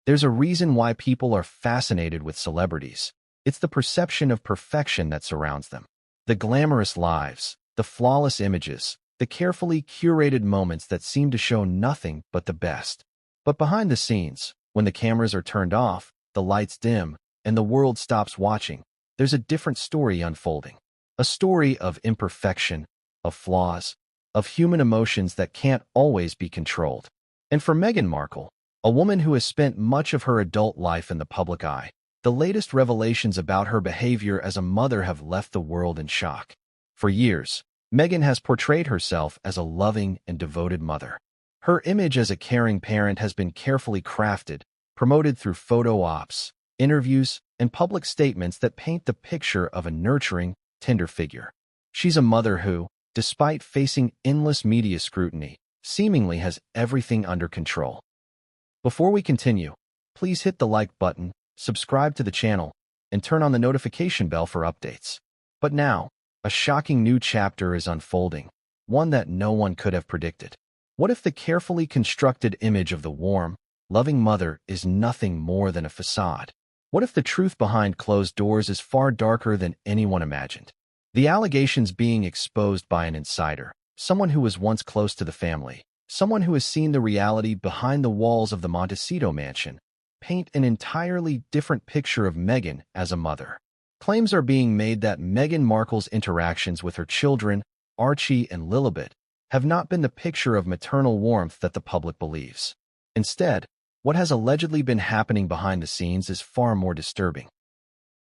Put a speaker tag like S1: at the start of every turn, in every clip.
S1: There's a reason why people are fascinated with celebrities. It's the perception of perfection that surrounds them. The glamorous lives, the flawless images, the carefully curated moments that seem to show nothing but the best. But behind the scenes, when the cameras are turned off, the lights dim, and the world stops watching, there's a different story unfolding. A story of imperfection, of flaws, of human emotions that can't always be controlled. And for Meghan Markle, a woman who has spent much of her adult life in the public eye, the latest revelations about her behavior as a mother have left the world in shock. For years, Meghan has portrayed herself as a loving and devoted mother. Her image as a caring parent has been carefully crafted, promoted through photo ops, interviews, and public statements that paint the picture of a nurturing, tender figure. She's a mother who, despite facing endless media scrutiny, seemingly has everything under control. Before we continue, please hit the like button, subscribe to the channel, and turn on the notification bell for updates. But now, a shocking new chapter is unfolding, one that no one could have predicted. What if the carefully constructed image of the warm, loving mother is nothing more than a facade? What if the truth behind closed doors is far darker than anyone imagined? The allegations being exposed by an insider, someone who was once close to the family, someone who has seen the reality behind the walls of the Montecito mansion, paint an entirely different picture of Meghan as a mother. Claims are being made that Meghan Markle's interactions with her children, Archie and Lilibet, have not been the picture of maternal warmth that the public believes. Instead, what has allegedly been happening behind the scenes is far more disturbing.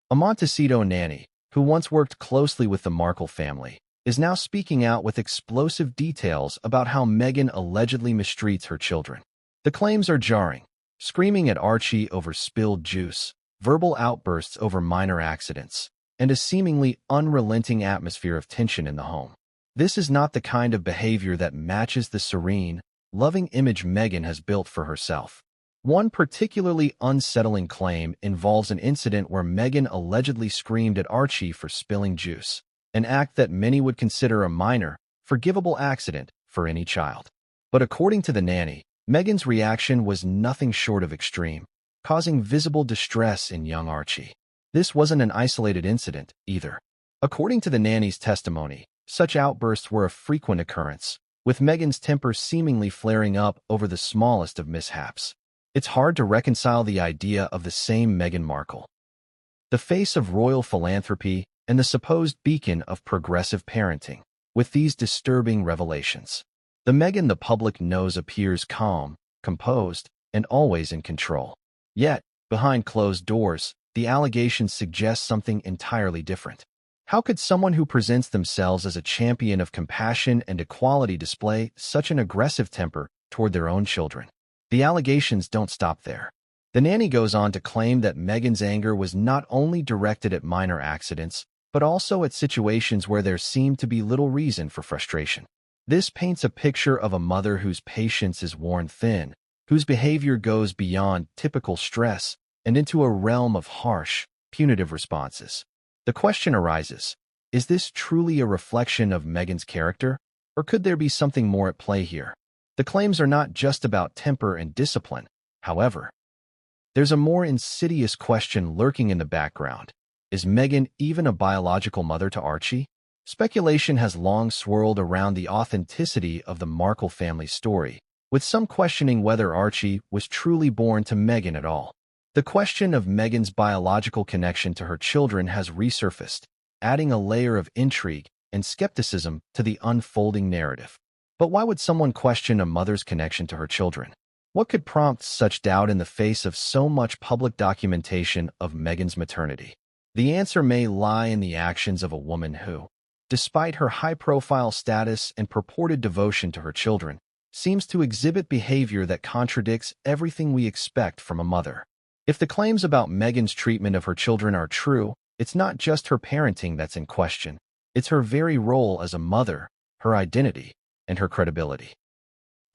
S1: A Montecito nanny, who once worked closely with the Markle family, is now speaking out with explosive details about how Meghan allegedly mistreats her children. The claims are jarring, screaming at Archie over spilled juice, verbal outbursts over minor accidents, and a seemingly unrelenting atmosphere of tension in the home. This is not the kind of behavior that matches the serene, loving image Meghan has built for herself. One particularly unsettling claim involves an incident where Meghan allegedly screamed at Archie for spilling juice, an act that many would consider a minor, forgivable accident for any child. But according to the nanny, Meghan's reaction was nothing short of extreme, causing visible distress in young Archie. This wasn't an isolated incident, either. According to the nanny's testimony, such outbursts were a frequent occurrence, with Meghan's temper seemingly flaring up over the smallest of mishaps. It's hard to reconcile the idea of the same Meghan Markle, the face of royal philanthropy and the supposed beacon of progressive parenting, with these disturbing revelations. The Meghan the public knows appears calm, composed, and always in control. Yet, behind closed doors, the allegations suggest something entirely different. How could someone who presents themselves as a champion of compassion and equality display such an aggressive temper toward their own children? The allegations don't stop there. The nanny goes on to claim that Meghan's anger was not only directed at minor accidents, but also at situations where there seemed to be little reason for frustration. This paints a picture of a mother whose patience is worn thin, whose behavior goes beyond typical stress and into a realm of harsh, punitive responses. The question arises, is this truly a reflection of Meghan's character, or could there be something more at play here? The claims are not just about temper and discipline, however. There's a more insidious question lurking in the background. Is Meghan even a biological mother to Archie? Speculation has long swirled around the authenticity of the Markle family story, with some questioning whether Archie was truly born to Meghan at all. The question of Meghan's biological connection to her children has resurfaced, adding a layer of intrigue and skepticism to the unfolding narrative. But why would someone question a mother's connection to her children? What could prompt such doubt in the face of so much public documentation of Meghan's maternity? The answer may lie in the actions of a woman who, despite her high-profile status and purported devotion to her children, seems to exhibit behavior that contradicts everything we expect from a mother. If the claims about Meghan's treatment of her children are true, it's not just her parenting that's in question. It's her very role as a mother, her identity, and her credibility.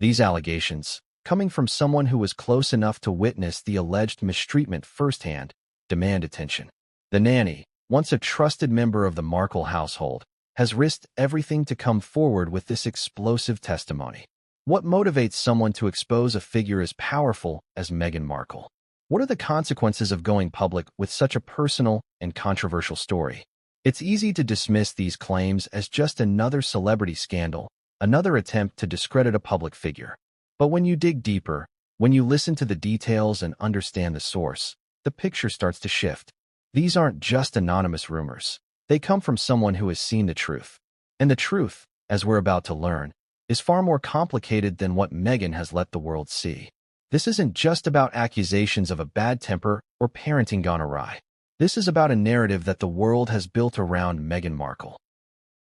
S1: These allegations, coming from someone who was close enough to witness the alleged mistreatment firsthand, demand attention. The nanny, once a trusted member of the Markle household, has risked everything to come forward with this explosive testimony. What motivates someone to expose a figure as powerful as Meghan Markle? What are the consequences of going public with such a personal and controversial story? It's easy to dismiss these claims as just another celebrity scandal, another attempt to discredit a public figure. But when you dig deeper, when you listen to the details and understand the source, the picture starts to shift. These aren't just anonymous rumors. They come from someone who has seen the truth. And the truth, as we're about to learn, is far more complicated than what Meghan has let the world see. This isn't just about accusations of a bad temper or parenting gone awry. This is about a narrative that the world has built around Meghan Markle.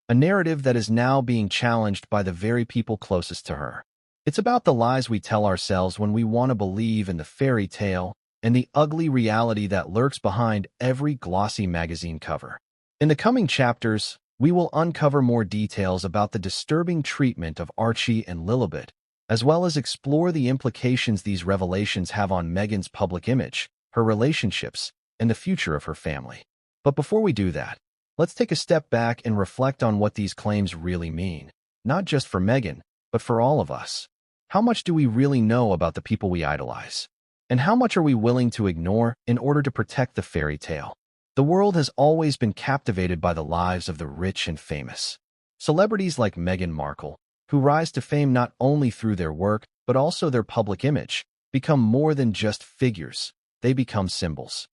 S1: A narrative that is now being challenged by the very people closest to her. It's about the lies we tell ourselves when we want to believe in the fairy tale and the ugly reality that lurks behind every glossy magazine cover. In the coming chapters, we will uncover more details about the disturbing treatment of Archie and Lilibet, as well as explore the implications these revelations have on Meghan's public image, her relationships, and the future of her family. But before we do that, let's take a step back and reflect on what these claims really mean, not just for Meghan, but for all of us. How much do we really know about the people we idolize? And how much are we willing to ignore in order to protect the fairy tale? The world has always been captivated by the lives of the rich and famous. Celebrities like Meghan Markle, who rise to fame not only through their work, but also their public image, become more than just figures. They become symbols.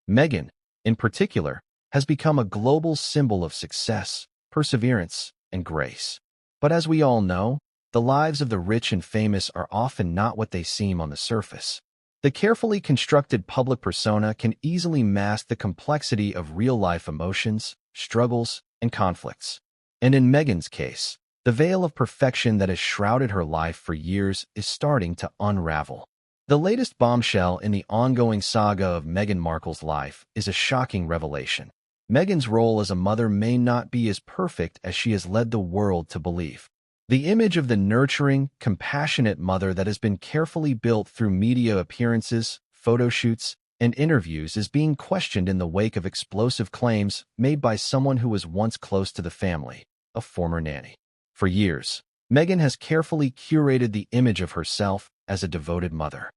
S1: Meghan, in particular, has become a global symbol of success, perseverance, and grace. But as we all know, the lives of the rich and famous are often not what they seem on the surface. The carefully constructed public persona can easily mask the complexity of real-life emotions, struggles, and conflicts. And in Meghan's case, the veil of perfection that has shrouded her life for years is starting to unravel. The latest bombshell in the ongoing saga of Meghan Markle's life is a shocking revelation. Meghan's role as a mother may not be as perfect as she has led the world to believe. The image of the nurturing, compassionate mother that has been carefully built through media appearances, photo shoots, and interviews is being questioned in the wake of explosive claims made by someone who was once close to the family, a former nanny. For years, Meghan has carefully curated the image of herself as a devoted mother.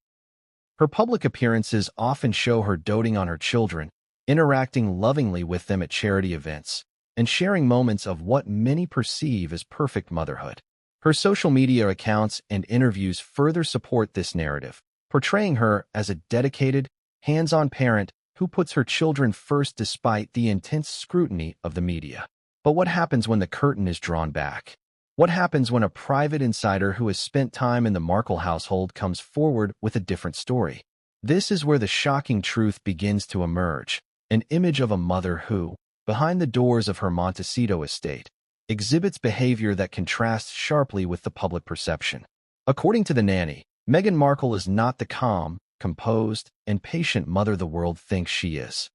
S1: Her public appearances often show her doting on her children, interacting lovingly with them at charity events, and sharing moments of what many perceive as perfect motherhood. Her social media accounts and interviews further support this narrative, portraying her as a dedicated, hands-on parent who puts her children first despite the intense scrutiny of the media. But what happens when the curtain is drawn back? What happens when a private insider who has spent time in the Markle household comes forward with a different story? This is where the shocking truth begins to emerge, an image of a mother who, behind the doors of her Montecito estate, exhibits behavior that contrasts sharply with the public perception. According to the Nanny, Meghan Markle is not the calm, composed, and patient mother the world thinks she is.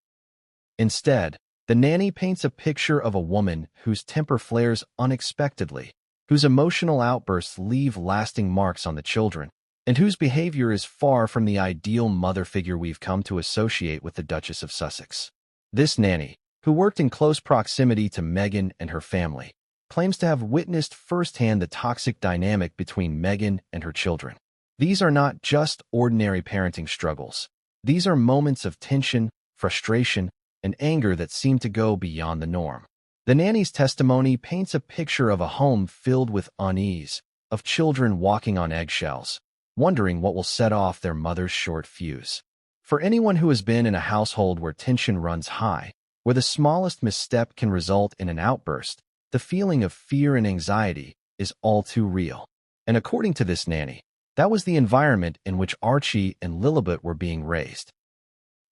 S1: Instead, the Nanny paints a picture of a woman whose temper flares unexpectedly, whose emotional outbursts leave lasting marks on the children, and whose behavior is far from the ideal mother figure we've come to associate with the Duchess of Sussex. This nanny, who worked in close proximity to Meghan and her family, claims to have witnessed firsthand the toxic dynamic between Meghan and her children. These are not just ordinary parenting struggles. These are moments of tension, frustration, and anger that seem to go beyond the norm. The nanny's testimony paints a picture of a home filled with unease, of children walking on eggshells, wondering what will set off their mother's short fuse. For anyone who has been in a household where tension runs high, where the smallest misstep can result in an outburst, the feeling of fear and anxiety is all too real. And according to this nanny, that was the environment in which Archie and Lilibet were being raised.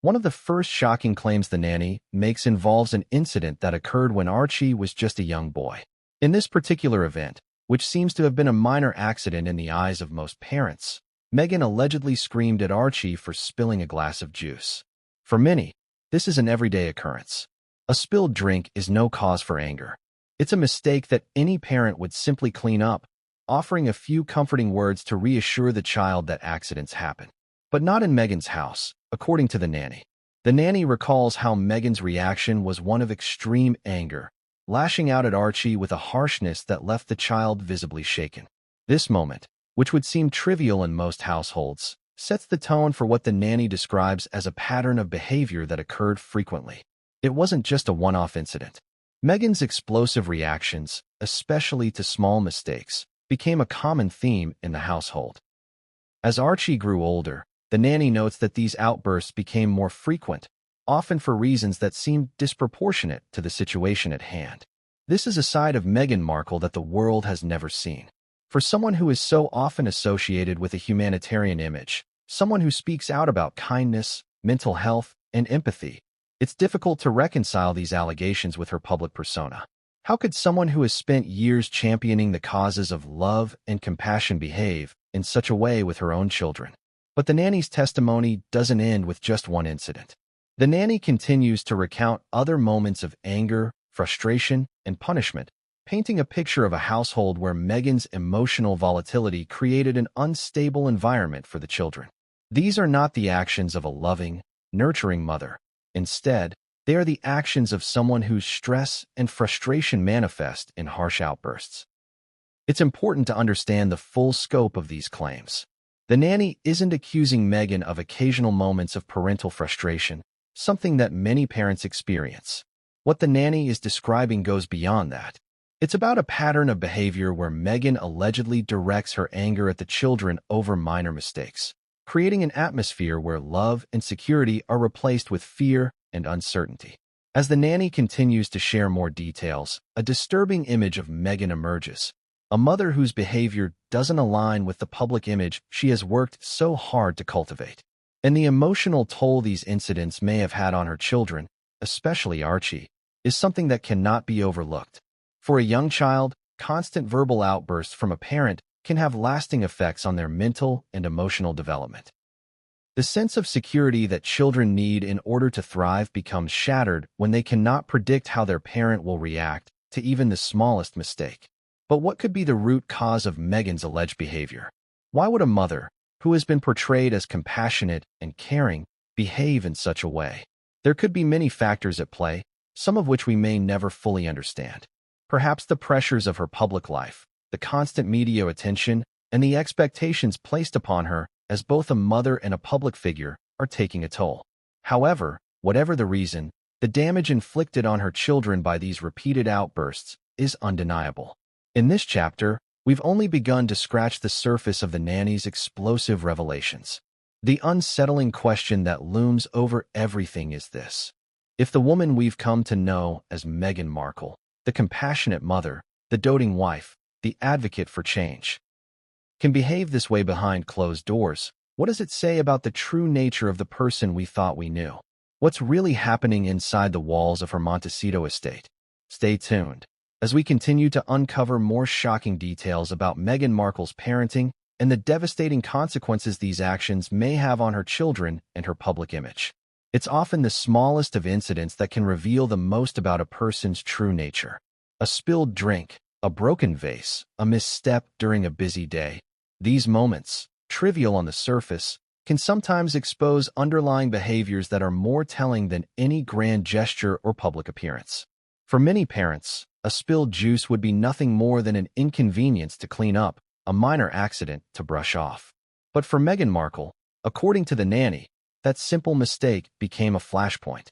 S1: One of the first shocking claims the nanny makes involves an incident that occurred when Archie was just a young boy. In this particular event, which seems to have been a minor accident in the eyes of most parents, Meghan allegedly screamed at Archie for spilling a glass of juice. For many, this is an everyday occurrence. A spilled drink is no cause for anger. It's a mistake that any parent would simply clean up, offering a few comforting words to reassure the child that accidents happen. But not in Meghan's house, according to the nanny. The nanny recalls how Meghan's reaction was one of extreme anger, lashing out at Archie with a harshness that left the child visibly shaken. This moment, which would seem trivial in most households, sets the tone for what the nanny describes as a pattern of behavior that occurred frequently. It wasn't just a one-off incident. Meghan's explosive reactions, especially to small mistakes, became a common theme in the household. As Archie grew older, the nanny notes that these outbursts became more frequent, often for reasons that seemed disproportionate to the situation at hand. This is a side of Meghan Markle that the world has never seen. For someone who is so often associated with a humanitarian image, someone who speaks out about kindness, mental health, and empathy, it's difficult to reconcile these allegations with her public persona. How could someone who has spent years championing the causes of love and compassion behave in such a way with her own children? But the nanny's testimony doesn't end with just one incident. The nanny continues to recount other moments of anger, frustration, and punishment, painting a picture of a household where Meghan's emotional volatility created an unstable environment for the children. These are not the actions of a loving, nurturing mother. Instead, they are the actions of someone whose stress and frustration manifest in harsh outbursts. It's important to understand the full scope of these claims. The nanny isn't accusing Meghan of occasional moments of parental frustration, something that many parents experience. What the nanny is describing goes beyond that. It's about a pattern of behavior where Meghan allegedly directs her anger at the children over minor mistakes, creating an atmosphere where love and security are replaced with fear and uncertainty. As the nanny continues to share more details, a disturbing image of Meghan emerges, a mother whose behavior doesn't align with the public image she has worked so hard to cultivate. And the emotional toll these incidents may have had on her children, especially Archie, is something that cannot be overlooked. For a young child, constant verbal outbursts from a parent can have lasting effects on their mental and emotional development. The sense of security that children need in order to thrive becomes shattered when they cannot predict how their parent will react to even the smallest mistake. But what could be the root cause of Meghan's alleged behavior? Why would a mother, who has been portrayed as compassionate and caring, behave in such a way? There could be many factors at play, some of which we may never fully understand. Perhaps the pressures of her public life, the constant media attention, and the expectations placed upon her as both a mother and a public figure are taking a toll. However, whatever the reason, the damage inflicted on her children by these repeated outbursts is undeniable. In this chapter, we've only begun to scratch the surface of the nanny's explosive revelations. The unsettling question that looms over everything is this: if the woman we've come to know as Meghan Markle, the compassionate mother, the doting wife, the advocate for change, can behave this way behind closed doors, what does it say about the true nature of the person we thought we knew? What's really happening inside the walls of her Montecito estate? Stay tuned as we continue to uncover more shocking details about Meghan Markle's parenting and the devastating consequences these actions may have on her children and her public image. It's often the smallest of incidents that can reveal the most about a person's true nature. A spilled drink, a broken vase, a misstep during a busy day. These moments, trivial on the surface, can sometimes expose underlying behaviors that are more telling than any grand gesture or public appearance. For many parents, a spilled juice would be nothing more than an inconvenience to clean up, a minor accident to brush off. But for Meghan Markle, according to the nanny, that simple mistake became a flashpoint.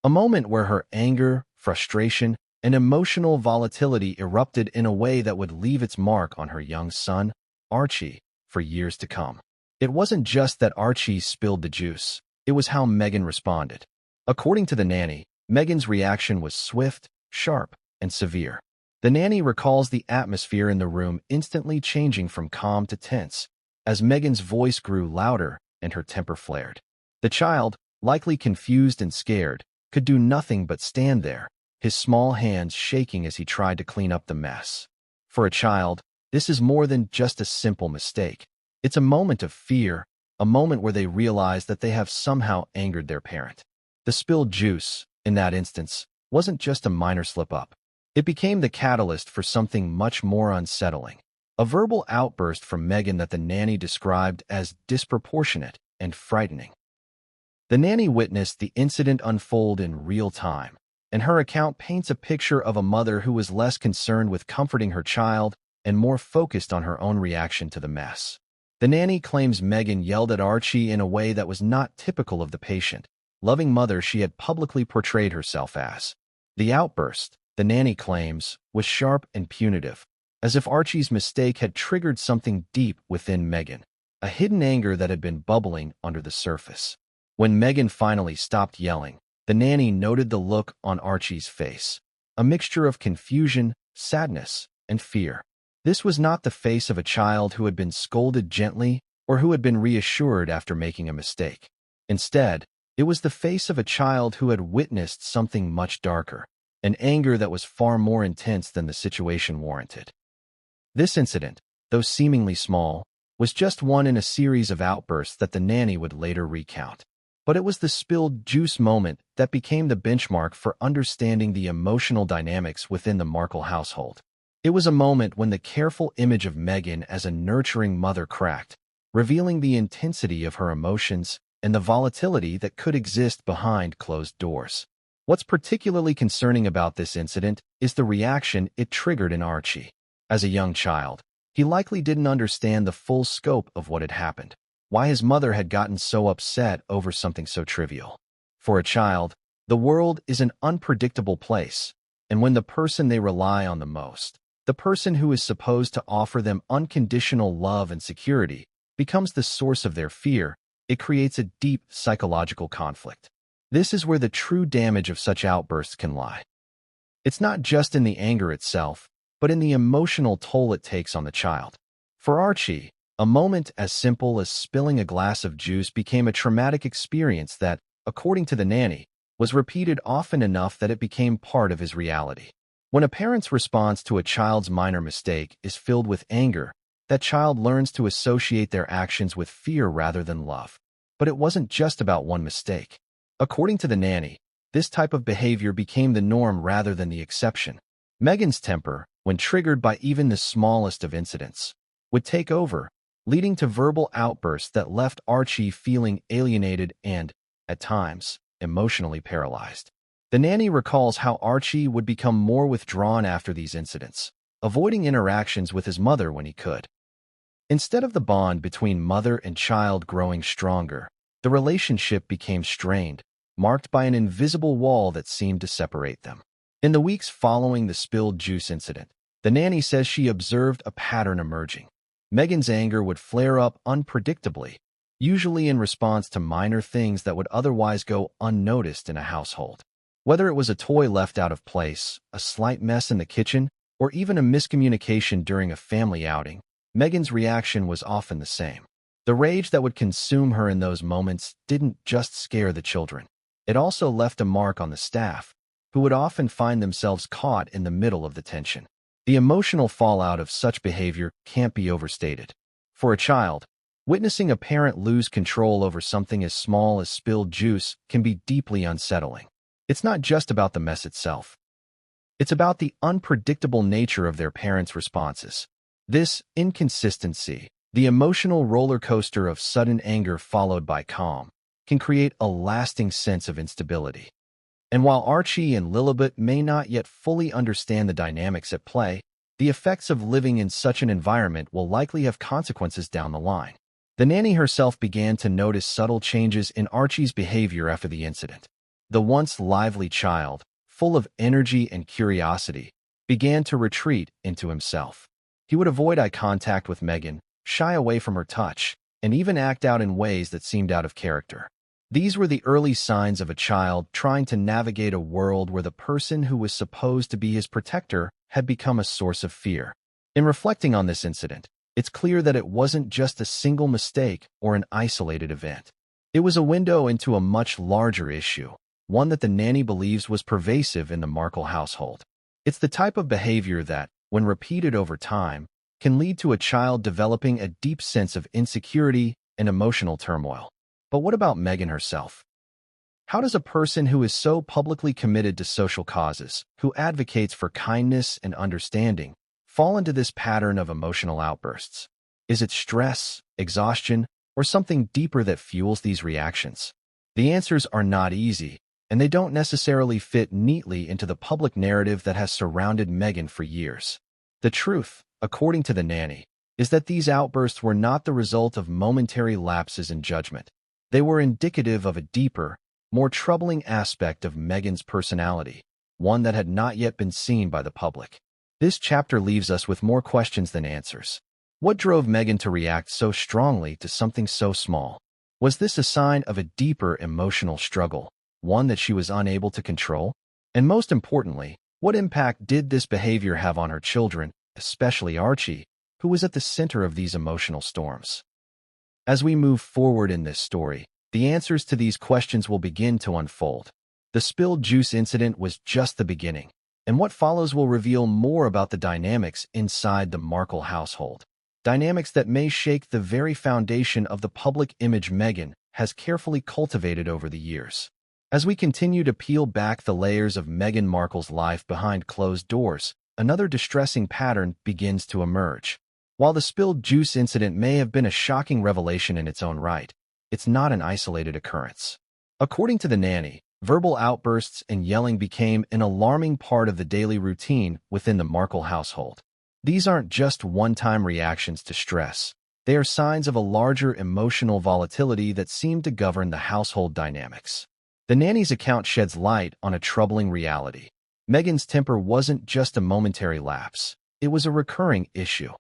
S1: A moment where her anger, frustration, and emotional volatility erupted in a way that would leave its mark on her young son, Archie, for years to come. It wasn't just that Archie spilled the juice, it was how Meghan responded. According to the nanny, Meghan's reaction was swift, sharp, and severe. The nanny recalls the atmosphere in the room instantly changing from calm to tense, as Meghan's voice grew louder and her temper flared. The child, likely confused and scared, could do nothing but stand there, his small hands shaking as he tried to clean up the mess. For a child, this is more than just a simple mistake. It's a moment of fear, a moment where they realize that they have somehow angered their parent. The spilled juice, in that instance, wasn't just a minor slip-up. It became the catalyst for something much more unsettling. A verbal outburst from Meghan that the nanny described as disproportionate and frightening. The nanny witnessed the incident unfold in real time, and her account paints a picture of a mother who was less concerned with comforting her child and more focused on her own reaction to the mess. The nanny claims Meghan yelled at Archie in a way that was not typical of the patient, loving mother she had publicly portrayed herself as. The outburst, the nanny claims, was sharp and punitive, as if Archie's mistake had triggered something deep within Meghan, a hidden anger that had been bubbling under the surface. When Meghan finally stopped yelling, the nanny noted the look on Archie's face, a mixture of confusion, sadness, and fear. This was not the face of a child who had been scolded gently or who had been reassured after making a mistake. Instead, it was the face of a child who had witnessed something much darker, an anger that was far more intense than the situation warranted. This incident, though seemingly small, was just one in a series of outbursts that the nanny would later recount. But it was the spilled juice moment that became the benchmark for understanding the emotional dynamics within the Markle household. It was a moment when the careful image of Meghan as a nurturing mother cracked, revealing the intensity of her emotions and the volatility that could exist behind closed doors. What's particularly concerning about this incident is the reaction it triggered in Archie. As a young child, he likely didn't understand the full scope of what had happened, why his mother had gotten so upset over something so trivial. For a child, the world is an unpredictable place, and when the person they rely on the most, the person who is supposed to offer them unconditional love and security, becomes the source of their fear, it creates a deep psychological conflict. This is where the true damage of such outbursts can lie. It's not just in the anger itself, but in the emotional toll it takes on the child. For Archie, a moment as simple as spilling a glass of juice became a traumatic experience that, according to the nanny, was repeated often enough that it became part of his reality. When a parent's response to a child's minor mistake is filled with anger, that child learns to associate their actions with fear rather than love. But it wasn't just about one mistake. According to the nanny, this type of behavior became the norm rather than the exception. Meghan's temper, when triggered by even the smallest of incidents, would take over, leading to verbal outbursts that left Archie feeling alienated and, at times, emotionally paralyzed. The nanny recalls how Archie would become more withdrawn after these incidents, avoiding interactions with his mother when he could. Instead of the bond between mother and child growing stronger, the relationship became strained, marked by an invisible wall that seemed to separate them. In the weeks following the spilled juice incident, the nanny says she observed a pattern emerging. Meghan's anger would flare up unpredictably, usually in response to minor things that would otherwise go unnoticed in a household. Whether it was a toy left out of place, a slight mess in the kitchen, or even a miscommunication during a family outing, Meghan's reaction was often the same. The rage that would consume her in those moments didn't just scare the children. It also left a mark on the staff, who would often find themselves caught in the middle of the tension. The emotional fallout of such behavior can't be overstated. For a child, witnessing a parent lose control over something as small as spilled juice can be deeply unsettling. It's not just about the mess itself. It's about the unpredictable nature of their parents' responses. This inconsistency, the emotional roller coaster of sudden anger followed by calm, can create a lasting sense of instability. And while Archie and Lilibet may not yet fully understand the dynamics at play, the effects of living in such an environment will likely have consequences down the line. The nanny herself began to notice subtle changes in Archie's behavior after the incident. The once lively child, full of energy and curiosity, began to retreat into himself. He would avoid eye contact with Meghan, shy away from her touch, and even act out in ways that seemed out of character. These were the early signs of a child trying to navigate a world where the person who was supposed to be his protector had become a source of fear. In reflecting on this incident, it's clear that it wasn't just a single mistake or an isolated event. It was a window into a much larger issue, one that the nanny believes was pervasive in the Markle household. It's the type of behavior that, when repeated over time, can lead to a child developing a deep sense of insecurity and emotional turmoil. But what about Meghan herself? How does a person who is so publicly committed to social causes, who advocates for kindness and understanding, fall into this pattern of emotional outbursts? Is it stress, exhaustion, or something deeper that fuels these reactions? The answers are not easy, and they don't necessarily fit neatly into the public narrative that has surrounded Meghan for years. The truth, according to the nanny, is that these outbursts were not the result of momentary lapses in judgment. They were indicative of a deeper, more troubling aspect of Meghan's personality, one that had not yet been seen by the public. This chapter leaves us with more questions than answers. What drove Meghan to react so strongly to something so small? Was this a sign of a deeper emotional struggle, one that she was unable to control? And most importantly, what impact did this behavior have on her children, especially Archie, who was at the center of these emotional storms? As we move forward in this story, the answers to these questions will begin to unfold. The spilled juice incident was just the beginning, and what follows will reveal more about the dynamics inside the Markle household. Dynamics that may shake the very foundation of the public image Meghan has carefully cultivated over the years. As we continue to peel back the layers of Meghan Markle's life behind closed doors, another distressing pattern begins to emerge. While the spilled juice incident may have been a shocking revelation in its own right, it's not an isolated occurrence. According to the Nanny, verbal outbursts and yelling became an alarming part of the daily routine within the Markle household. These aren't just one-time reactions to stress. They are signs of a larger emotional volatility that seemed to govern the household dynamics. The Nanny's account sheds light on a troubling reality. Meghan's temper wasn't just a momentary lapse. It was a recurring issue.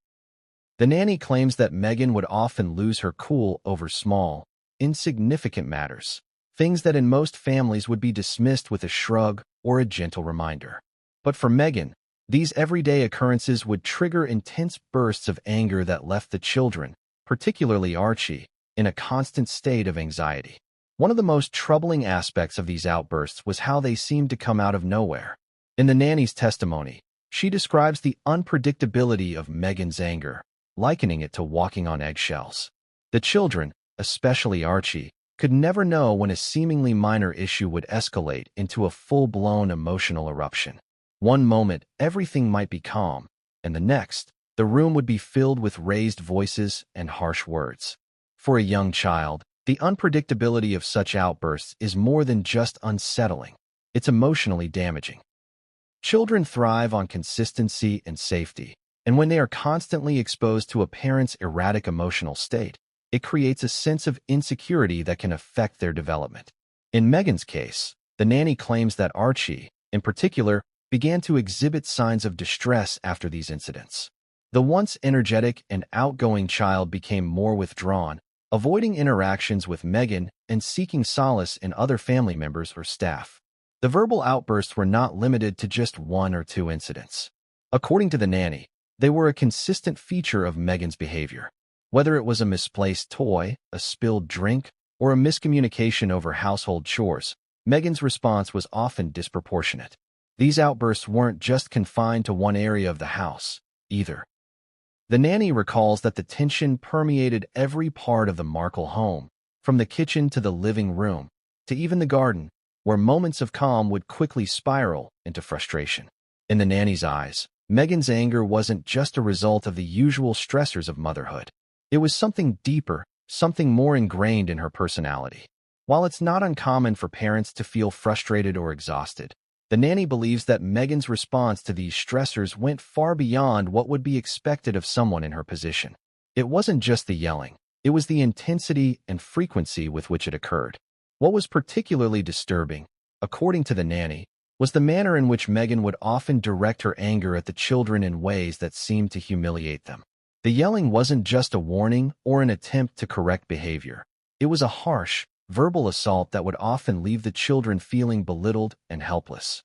S1: The Nanny claims that Meghan would often lose her cool over small, insignificant matters, things that in most families would be dismissed with a shrug or a gentle reminder. But for Meghan, these everyday occurrences would trigger intense bursts of anger that left the children, particularly Archie, in a constant state of anxiety. One of the most troubling aspects of these outbursts was how they seemed to come out of nowhere. In the Nanny's testimony, she describes the unpredictability of Meghan's anger, likening it to walking on eggshells. The children, especially Archie, could never know when a seemingly minor issue would escalate into a full-blown emotional eruption. One moment, everything might be calm, and the next, the room would be filled with raised voices and harsh words. For a young child, the unpredictability of such outbursts is more than just unsettling. It's emotionally damaging. Children thrive on consistency and safety, and when they are constantly exposed to a parent's erratic emotional state, it creates a sense of insecurity that can affect their development. In Meghan's case, the Nanny claims that Archie, in particular, began to exhibit signs of distress after these incidents. The once energetic and outgoing child became more withdrawn, avoiding interactions with Meghan and seeking solace in other family members or staff. The verbal outbursts were not limited to just one or two incidents. According to the Nanny, they were a consistent feature of Meghan's behavior. Whether it was a misplaced toy, a spilled drink, or a miscommunication over household chores, Meghan's response was often disproportionate. These outbursts weren't just confined to one area of the house, either. The Nanny recalls that the tension permeated every part of the Markle home, from the kitchen to the living room, to even the garden, where moments of calm would quickly spiral into frustration. In the Nanny's eyes, Meghan's anger wasn't just a result of the usual stressors of motherhood. It was something deeper, something more ingrained in her personality. While it's not uncommon for parents to feel frustrated or exhausted, the Nanny believes that Meghan's response to these stressors went far beyond what would be expected of someone in her position. It wasn't just the yelling, it was the intensity and frequency with which it occurred. What was particularly disturbing, according to the Nanny, was the manner in which Meghan would often direct her anger at the children in ways that seemed to humiliate them. The yelling wasn't just a warning or an attempt to correct behavior. It was a harsh, verbal assault that would often leave the children feeling belittled and helpless.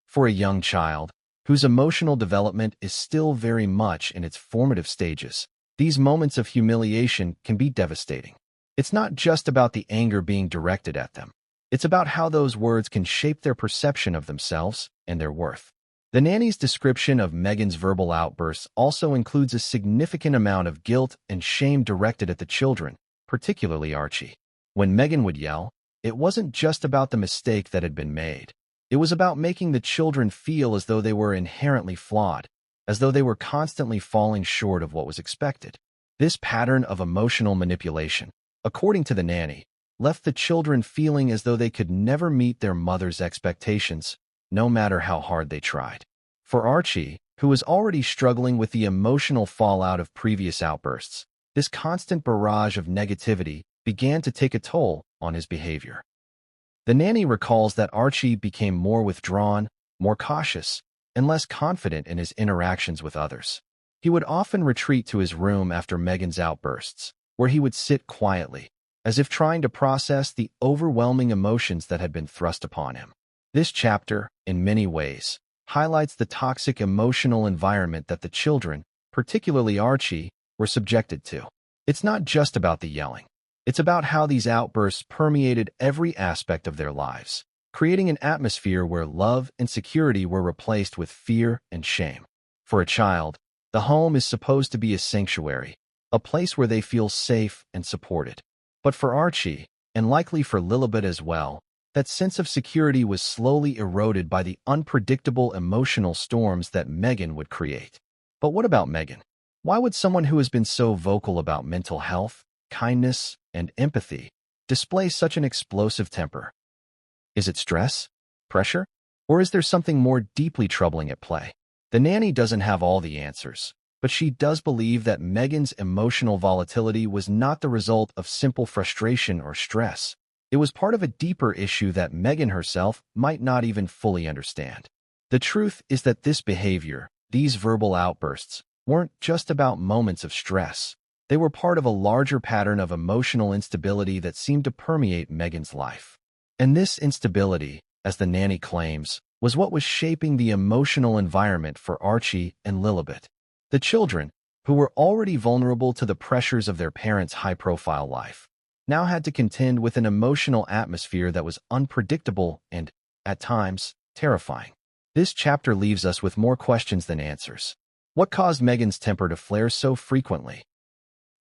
S1: For a young child, whose emotional development is still very much in its formative stages, these moments of humiliation can be devastating. It's not just about the anger being directed at them. It's about how those words can shape their perception of themselves and their worth. The Nanny's description of Meghan's verbal outbursts also includes a significant amount of guilt and shame directed at the children, particularly Archie. When Meghan would yell, it wasn't just about the mistake that had been made. It was about making the children feel as though they were inherently flawed, as though they were constantly falling short of what was expected. This pattern of emotional manipulation, according to the Nanny, left the children feeling as though they could never meet their mother's expectations, no matter how hard they tried. For Archie, who was already struggling with the emotional fallout of previous outbursts. This constant barrage of negativity began to take a toll on his behavior. The nanny recalls that Archie became more withdrawn, more cautious, and less confident in his interactions with others. He would often retreat to his room after Meghan's outbursts, where he would sit quietly, as if trying to process the overwhelming emotions that had been thrust upon him. This chapter, in many ways, highlights the toxic emotional environment that the children, particularly Archie, were subjected to. It's not just about the yelling. It's about how these outbursts permeated every aspect of their lives, creating an atmosphere where love and security were replaced with fear and shame. For a child, the home is supposed to be a sanctuary, a place where they feel safe and supported. But for Archie, and likely for Lilibet as well, that sense of security was slowly eroded by the unpredictable emotional storms that Meghan would create. But what about Meghan? Why would someone who has been so vocal about mental health, kindness, and empathy display such an explosive temper? Is it stress, pressure, or is there something more deeply troubling at play? The nanny doesn't have all the answers, but she does believe that Meghan's emotional volatility was not the result of simple frustration or stress. It was part of a deeper issue that Meghan herself might not even fully understand. The truth is that this behavior, these verbal outbursts, weren't just about moments of stress. They were part of a larger pattern of emotional instability that seemed to permeate Meghan's life. And this instability, as the nanny claims, was what was shaping the emotional environment for Archie and Lilibet. The children, who were already vulnerable to the pressures of their parents' high-profile life, now had to contend with an emotional atmosphere that was unpredictable and, at times, terrifying. This chapter leaves us with more questions than answers. What caused Meghan's temper to flare so frequently?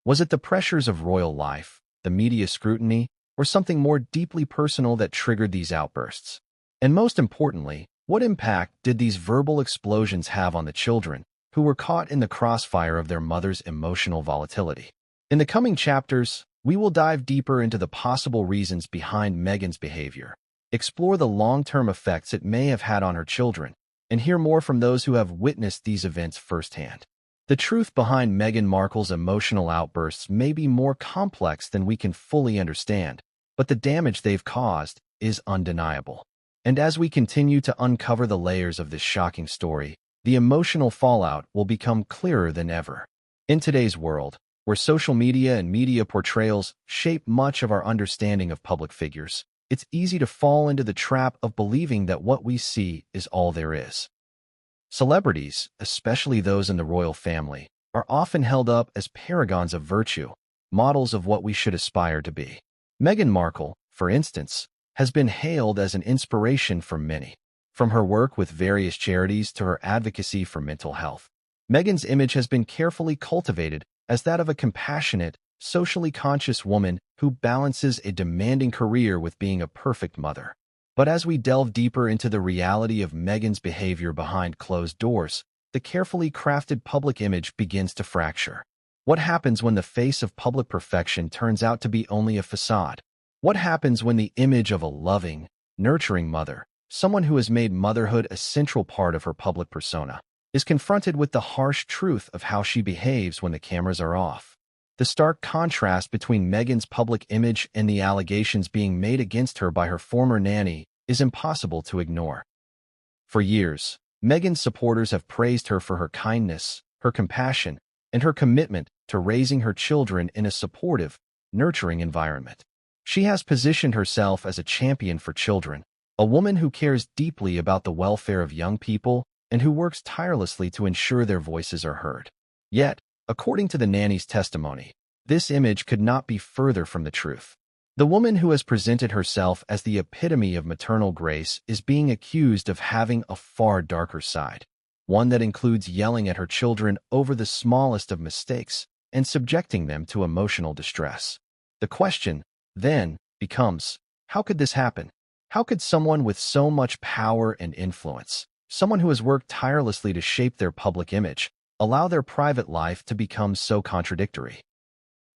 S1: Was it the pressures of royal life, the media scrutiny, or something more deeply personal that triggered these outbursts? And most importantly, what impact did these verbal explosions have on the children, who were caught in the crossfire of their mother's emotional volatility? In the coming chapters, we will dive deeper into the possible reasons behind Meghan's behavior, explore the long-term effects it may have had on her children, and hear more from those who have witnessed these events firsthand. The truth behind Meghan Markle's emotional outbursts may be more complex than we can fully understand, but the damage they've caused is undeniable. And as we continue to uncover the layers of this shocking story, the emotional fallout will become clearer than ever. In today's world, where social media and media portrayals shape much of our understanding of public figures, it's easy to fall into the trap of believing that what we see is all there is. Celebrities, especially those in the royal family, are often held up as paragons of virtue, models of what we should aspire to be. Meghan Markle, for instance, has been hailed as an inspiration for many. From her work with various charities to her advocacy for mental health, Meghan's image has been carefully cultivated as that of a compassionate, socially conscious woman who balances a demanding career with being a perfect mother. But as we delve deeper into the reality of Meghan's behavior behind closed doors, the carefully crafted public image begins to fracture. What happens when the face of public perfection turns out to be only a facade? What happens when the image of a loving, nurturing mother, someone who has made motherhood a central part of her public persona, is confronted with the harsh truth of how she behaves when the cameras are off? The stark contrast between Meghan's public image and the allegations being made against her by her former nanny is impossible to ignore. For years, Meghan's supporters have praised her for her kindness, her compassion, and her commitment to raising her children in a supportive, nurturing environment. She has positioned herself as a champion for children, a woman who cares deeply about the welfare of young people and who works tirelessly to ensure their voices are heard. Yet, according to the nanny's testimony, this image could not be further from the truth. The woman who has presented herself as the epitome of maternal grace is being accused of having a far darker side, one that includes yelling at her children over the smallest of mistakes and subjecting them to emotional distress. The question, then, becomes, how could this happen? How could someone with so much power and influence, someone who has worked tirelessly to shape their public image, allow their private life to become so contradictory?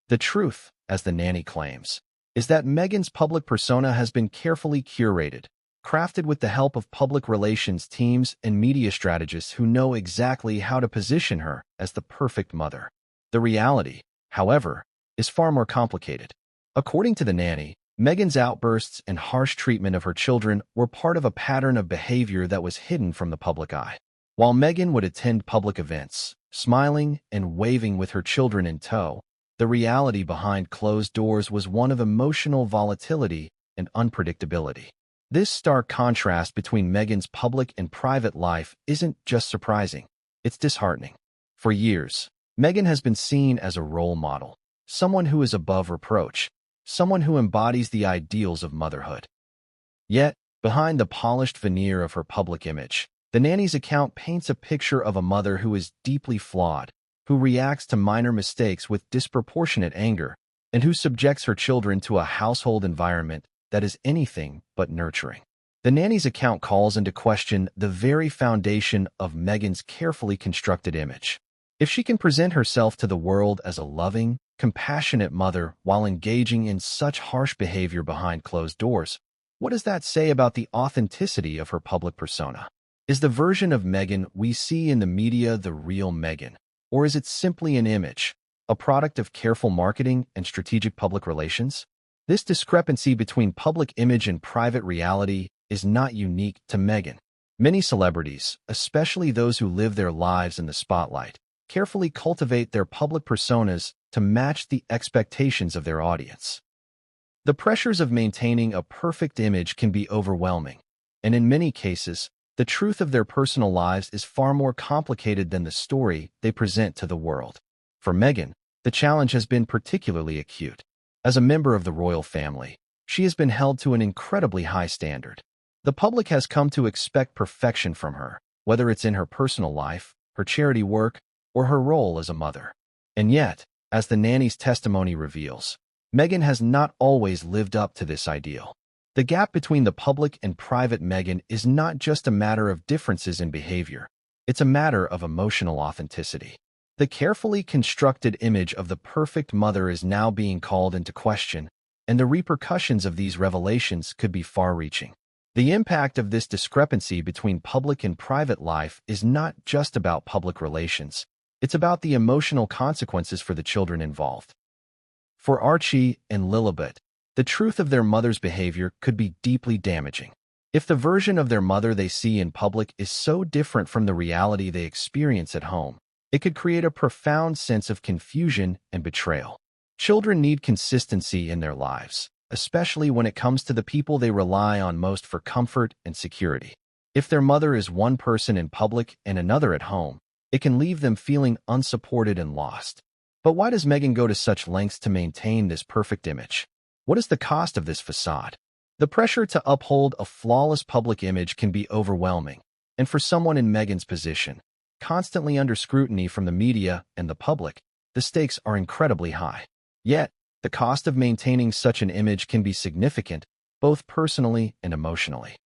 S1: The truth, as the nanny claims, is that Meghan's public persona has been carefully curated, crafted with the help of public relations teams and media strategists who know exactly how to position her as the perfect mother. The reality, however, is far more complicated. According to the Nanny, Meghan's outbursts and harsh treatment of her children were part of a pattern of behavior that was hidden from the public eye. While Meghan would attend public events, smiling and waving with her children in tow, the reality behind closed doors was one of emotional volatility and unpredictability. This stark contrast between Meghan's public and private life isn't just surprising, it's disheartening. For years, Meghan has been seen as a role model, someone who is above reproach, someone who embodies the ideals of motherhood. Yet, behind the polished veneer of her public image, the Nanny's account paints a picture of a mother who is deeply flawed, who reacts to minor mistakes with disproportionate anger, and who subjects her children to a household environment that is anything but nurturing. The Nanny's account calls into question the very foundation of Meghan's carefully constructed image. If she can present herself to the world as a loving, compassionate mother while engaging in such harsh behavior behind closed doors, what does that say about the authenticity of her public persona? Is the version of Meghan we see in the media the real Meghan, or is it simply an image, a product of careful marketing and strategic public relations? This discrepancy between public image and private reality is not unique to Meghan. Many celebrities, especially those who live their lives in the spotlight, carefully cultivate their public personas to match the expectations of their audience. The pressures of maintaining a perfect image can be overwhelming, and in many cases, the truth of their personal lives is far more complicated than the story they present to the world. For Meghan, the challenge has been particularly acute. As a member of the royal family, she has been held to an incredibly high standard. The public has come to expect perfection from her, whether it's in her personal life, her charity work, or her role as a mother. And yet, as the Nanny's testimony reveals, Meghan has not always lived up to this ideal. The gap between the public and private Meghan is not just a matter of differences in behavior. It's a matter of emotional authenticity. The carefully constructed image of the perfect mother is now being called into question, and the repercussions of these revelations could be far-reaching. The impact of this discrepancy between public and private life is not just about public relations. It's about the emotional consequences for the children involved. For Archie and Lilibet, the truth of their mother's behavior could be deeply damaging. If the version of their mother they see in public is so different from the reality they experience at home, it could create a profound sense of confusion and betrayal. Children need consistency in their lives, especially when it comes to the people they rely on most for comfort and security. If their mother is one person in public and another at home, it can leave them feeling unsupported and lost. But why does Meghan go to such lengths to maintain this perfect image? What is the cost of this facade? The pressure to uphold a flawless public image can be overwhelming, and for someone in Meghan's position, constantly under scrutiny from the media and the public, the stakes are incredibly high. Yet, the cost of maintaining such an image can be significant, both personally and emotionally.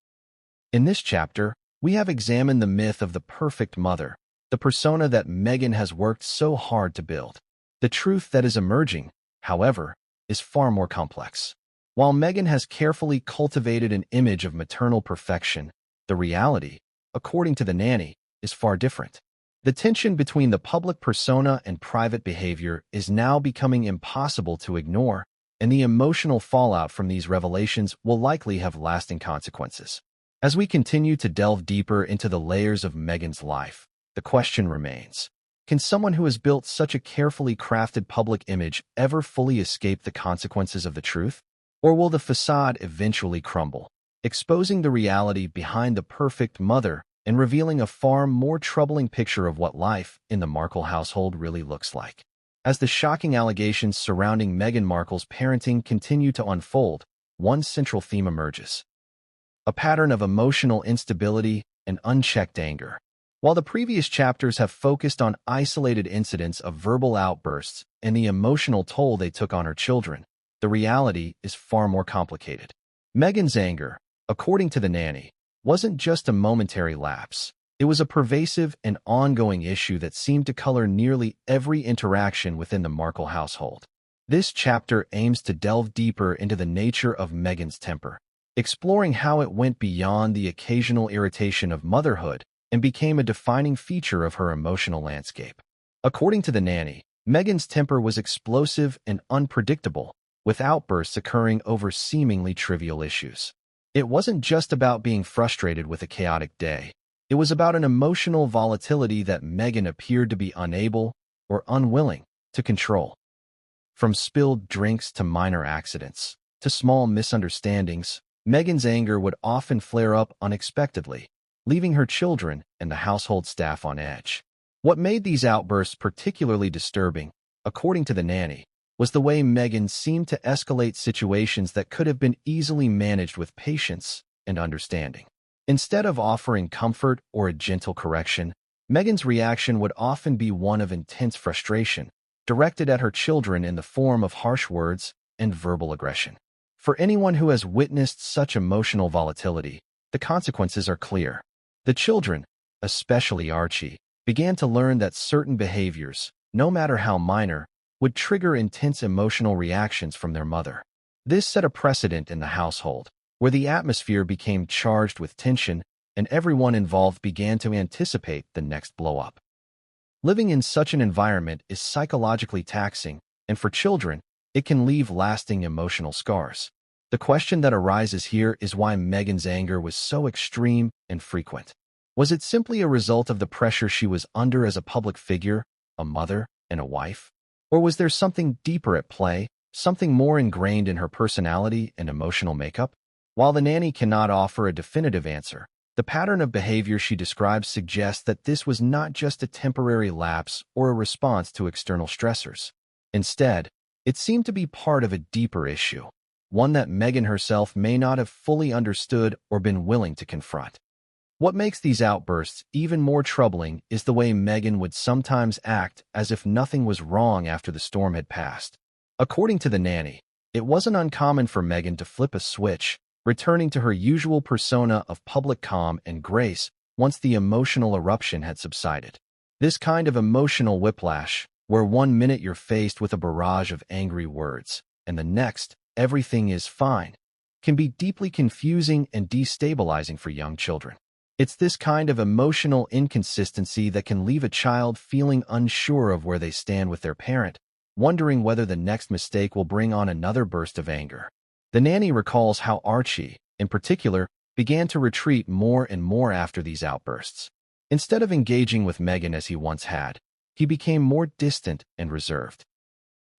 S1: In this chapter, we have examined the myth of the perfect mother, the persona that Meghan has worked so hard to build. The truth that is emerging, however, is far more complex. While Meghan has carefully cultivated an image of maternal perfection, the reality, according to the Nanny, is far different. The tension between the public persona and private behavior is now becoming impossible to ignore, and the emotional fallout from these revelations will likely have lasting consequences. As we continue to delve deeper into the layers of Meghan's life, the question remains: can someone who has built such a carefully crafted public image ever fully escape the consequences of the truth? Or will the facade eventually crumble, exposing the reality behind the perfect mother and revealing a far more troubling picture of what life in the Markle household really looks like? As the shocking allegations surrounding Meghan Markle's parenting continue to unfold, one central theme emerges: a pattern of emotional instability and unchecked anger. While the previous chapters have focused on isolated incidents of verbal outbursts and the emotional toll they took on her children, the reality is far more complicated. Meghan's anger, according to the Nanny, wasn't just a momentary lapse. It was a pervasive and ongoing issue that seemed to color nearly every interaction within the Markle household. This chapter aims to delve deeper into the nature of Meghan's temper, exploring how it went beyond the occasional irritation of motherhood and became a defining feature of her emotional landscape. According to the nanny, Meghan's temper was explosive and unpredictable, with outbursts occurring over seemingly trivial issues. It wasn't just about being frustrated with a chaotic day. It was about an emotional volatility that Meghan appeared to be unable or unwilling to control. From spilled drinks to minor accidents, to small misunderstandings, Meghan's anger would often flare up unexpectedly, leaving her children and the household staff on edge. What made these outbursts particularly disturbing, according to the nanny, was the way Meghan seemed to escalate situations that could have been easily managed with patience and understanding. Instead of offering comfort or a gentle correction, Meghan's reaction would often be one of intense frustration, directed at her children in the form of harsh words and verbal aggression. For anyone who has witnessed such emotional volatility, the consequences are clear. The children, especially Archie, began to learn that certain behaviors, no matter how minor, would trigger intense emotional reactions from their mother. This set a precedent in the household, where the atmosphere became charged with tension and everyone involved began to anticipate the next blow-up. Living in such an environment is psychologically taxing, and for children, it can leave lasting emotional scars. The question that arises here is why Meghan's anger was so extreme and frequent. Was it simply a result of the pressure she was under as a public figure, a mother, and a wife? Or was there something deeper at play, something more ingrained in her personality and emotional makeup? While the nanny cannot offer a definitive answer, the pattern of behavior she describes suggests that this was not just a temporary lapse or a response to external stressors. Instead, it seemed to be part of a deeper issue, one that Meghan herself may not have fully understood or been willing to confront. What makes these outbursts even more troubling is the way Meghan would sometimes act as if nothing was wrong after the storm had passed. According to the nanny, it wasn't uncommon for Meghan to flip a switch, returning to her usual persona of public calm and grace once the emotional eruption had subsided. This kind of emotional whiplash, where one minute you're faced with a barrage of angry words, and the next, everything is fine, can be deeply confusing and destabilizing for young children. It's this kind of emotional inconsistency that can leave a child feeling unsure of where they stand with their parent, wondering whether the next mistake will bring on another burst of anger. The nanny recalls how Archie, in particular, began to retreat more and more after these outbursts. Instead of engaging with Meghan as he once had, he became more distant and reserved.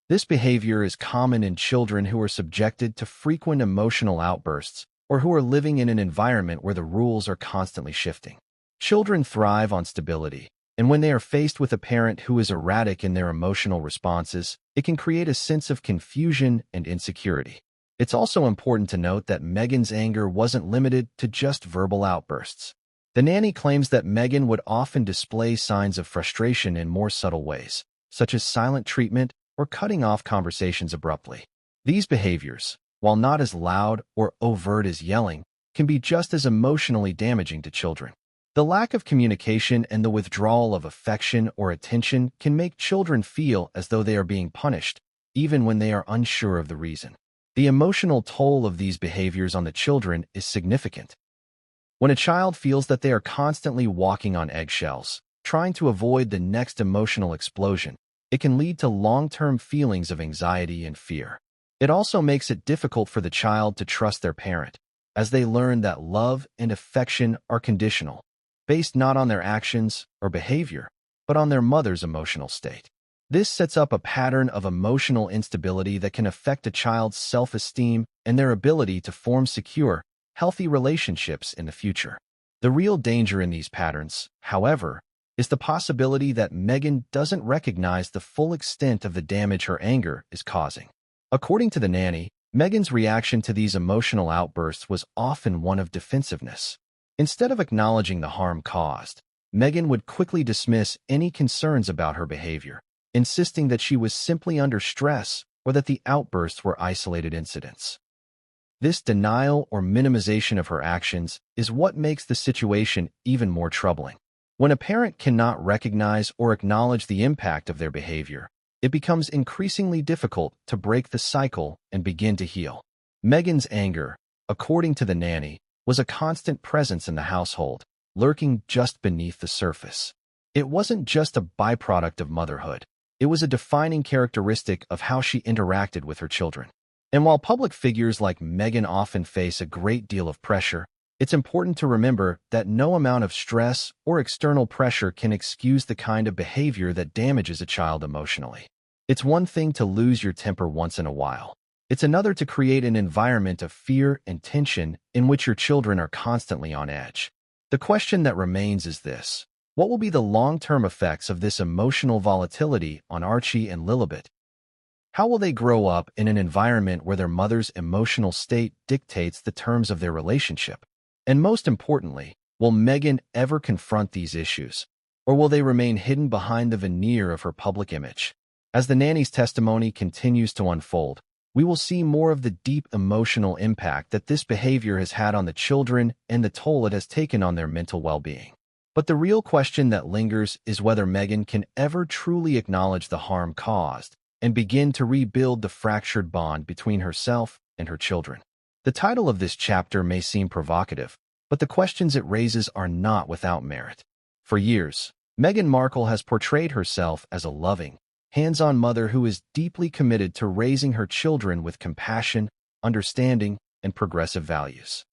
S1: This behavior is common in children who are subjected to frequent emotional outbursts or who are living in an environment where the rules are constantly shifting. Children thrive on stability, and when they are faced with a parent who is erratic in their emotional responses, it can create a sense of confusion and insecurity. It's also important to note that Meghan's anger wasn't limited to just verbal outbursts. The nanny claims that Meghan would often display signs of frustration in more subtle ways, such as silent treatment or cutting off conversations abruptly. These behaviors, while not as loud or overt as yelling, can be just as emotionally damaging to children. The lack of communication and the withdrawal of affection or attention can make children feel as though they are being punished, even when they are unsure of the reason. The emotional toll of these behaviors on the children is significant. When a child feels that they are constantly walking on eggshells, trying to avoid the next emotional explosion, it can lead to long-term feelings of anxiety and fear. It also makes it difficult for the child to trust their parent, as they learn that love and affection are conditional, based not on their actions or behavior, but on their mother's emotional state. This sets up a pattern of emotional instability that can affect a child's self-esteem and their ability to form secure, healthy relationships in the future. The real danger in these patterns, however, is the possibility that Meghan doesn't recognize the full extent of the damage her anger is causing. According to the nanny, Meghan's reaction to these emotional outbursts was often one of defensiveness. Instead of acknowledging the harm caused, Meghan would quickly dismiss any concerns about her behavior, insisting that she was simply under stress or that the outbursts were isolated incidents. This denial or minimization of her actions is what makes the situation even more troubling. When a parent cannot recognize or acknowledge the impact of their behavior, it becomes increasingly difficult to break the cycle and begin to heal. Meghan's anger, according to the nanny, was a constant presence in the household, lurking just beneath the surface. It wasn't just a byproduct of motherhood. It was a defining characteristic of how she interacted with her children. And while public figures like Meghan often face a great deal of pressure, it's important to remember that no amount of stress or external pressure can excuse the kind of behavior that damages a child emotionally. It's one thing to lose your temper once in a while. It's another to create an environment of fear and tension in which your children are constantly on edge. The question that remains is this: what will be the long-term effects of this emotional volatility on Archie and Lilibet? How will they grow up in an environment where their mother's emotional state dictates the terms of their relationship? And most importantly, will Meghan ever confront these issues, or will they remain hidden behind the veneer of her public image? As the nanny's testimony continues to unfold, we will see more of the deep emotional impact that this behavior has had on the children and the toll it has taken on their mental well-being. But the real question that lingers is whether Meghan can ever truly acknowledge the harm caused and begin to rebuild the fractured bond between herself and her children. The title of this chapter may seem provocative, but the questions it raises are not without merit. For years, Meghan Markle has portrayed herself as a loving, hands-on mother who is deeply committed to raising her children with compassion, understanding, and progressive values.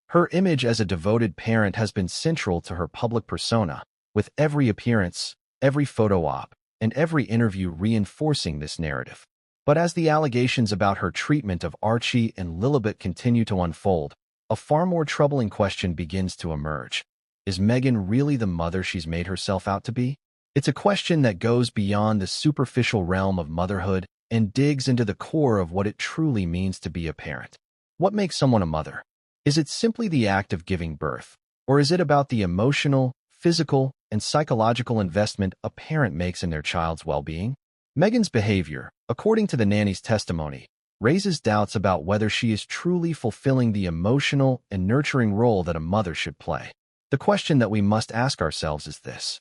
S1: Her image as a devoted parent has been central to her public persona, with every appearance, every photo op, and every interview reinforcing this narrative. But as the allegations about her treatment of Archie and Lilibet continue to unfold, a far more troubling question begins to emerge. Is Meghan really the mother she's made herself out to be? It's a question that goes beyond the superficial realm of motherhood and digs into the core of what it truly means to be a parent. What makes someone a mother? Is it simply the act of giving birth, or is it about the emotional, physical, and psychological investment a parent makes in their child's well-being? Meghan's behavior, according to the nanny's testimony, raises doubts about whether she is truly fulfilling the emotional and nurturing role that a mother should play. The question that we must ask ourselves is this: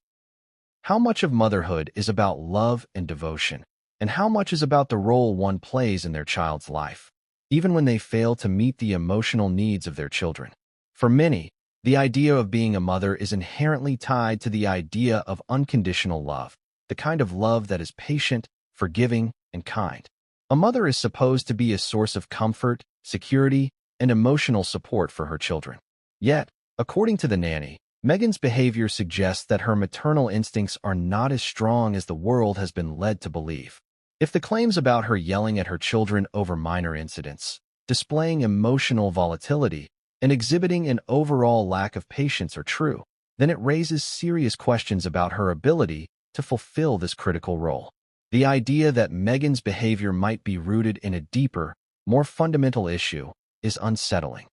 S1: how much of motherhood is about love and devotion, and how much is about the role one plays in their child's life, even when they fail to meet the emotional needs of their children? For many, the idea of being a mother is inherently tied to the idea of unconditional love, the kind of love that is patient, forgiving, and kind. A mother is supposed to be a source of comfort, security, and emotional support for her children. Yet, according to the nanny, Meghan's behavior suggests that her maternal instincts are not as strong as the world has been led to believe. If the claims about her yelling at her children over minor incidents, displaying emotional volatility, and exhibiting an overall lack of patience are true, then it raises serious questions about her ability to fulfill this critical role. The idea that Meghan's behavior might be rooted in a deeper, more fundamental issue is unsettling.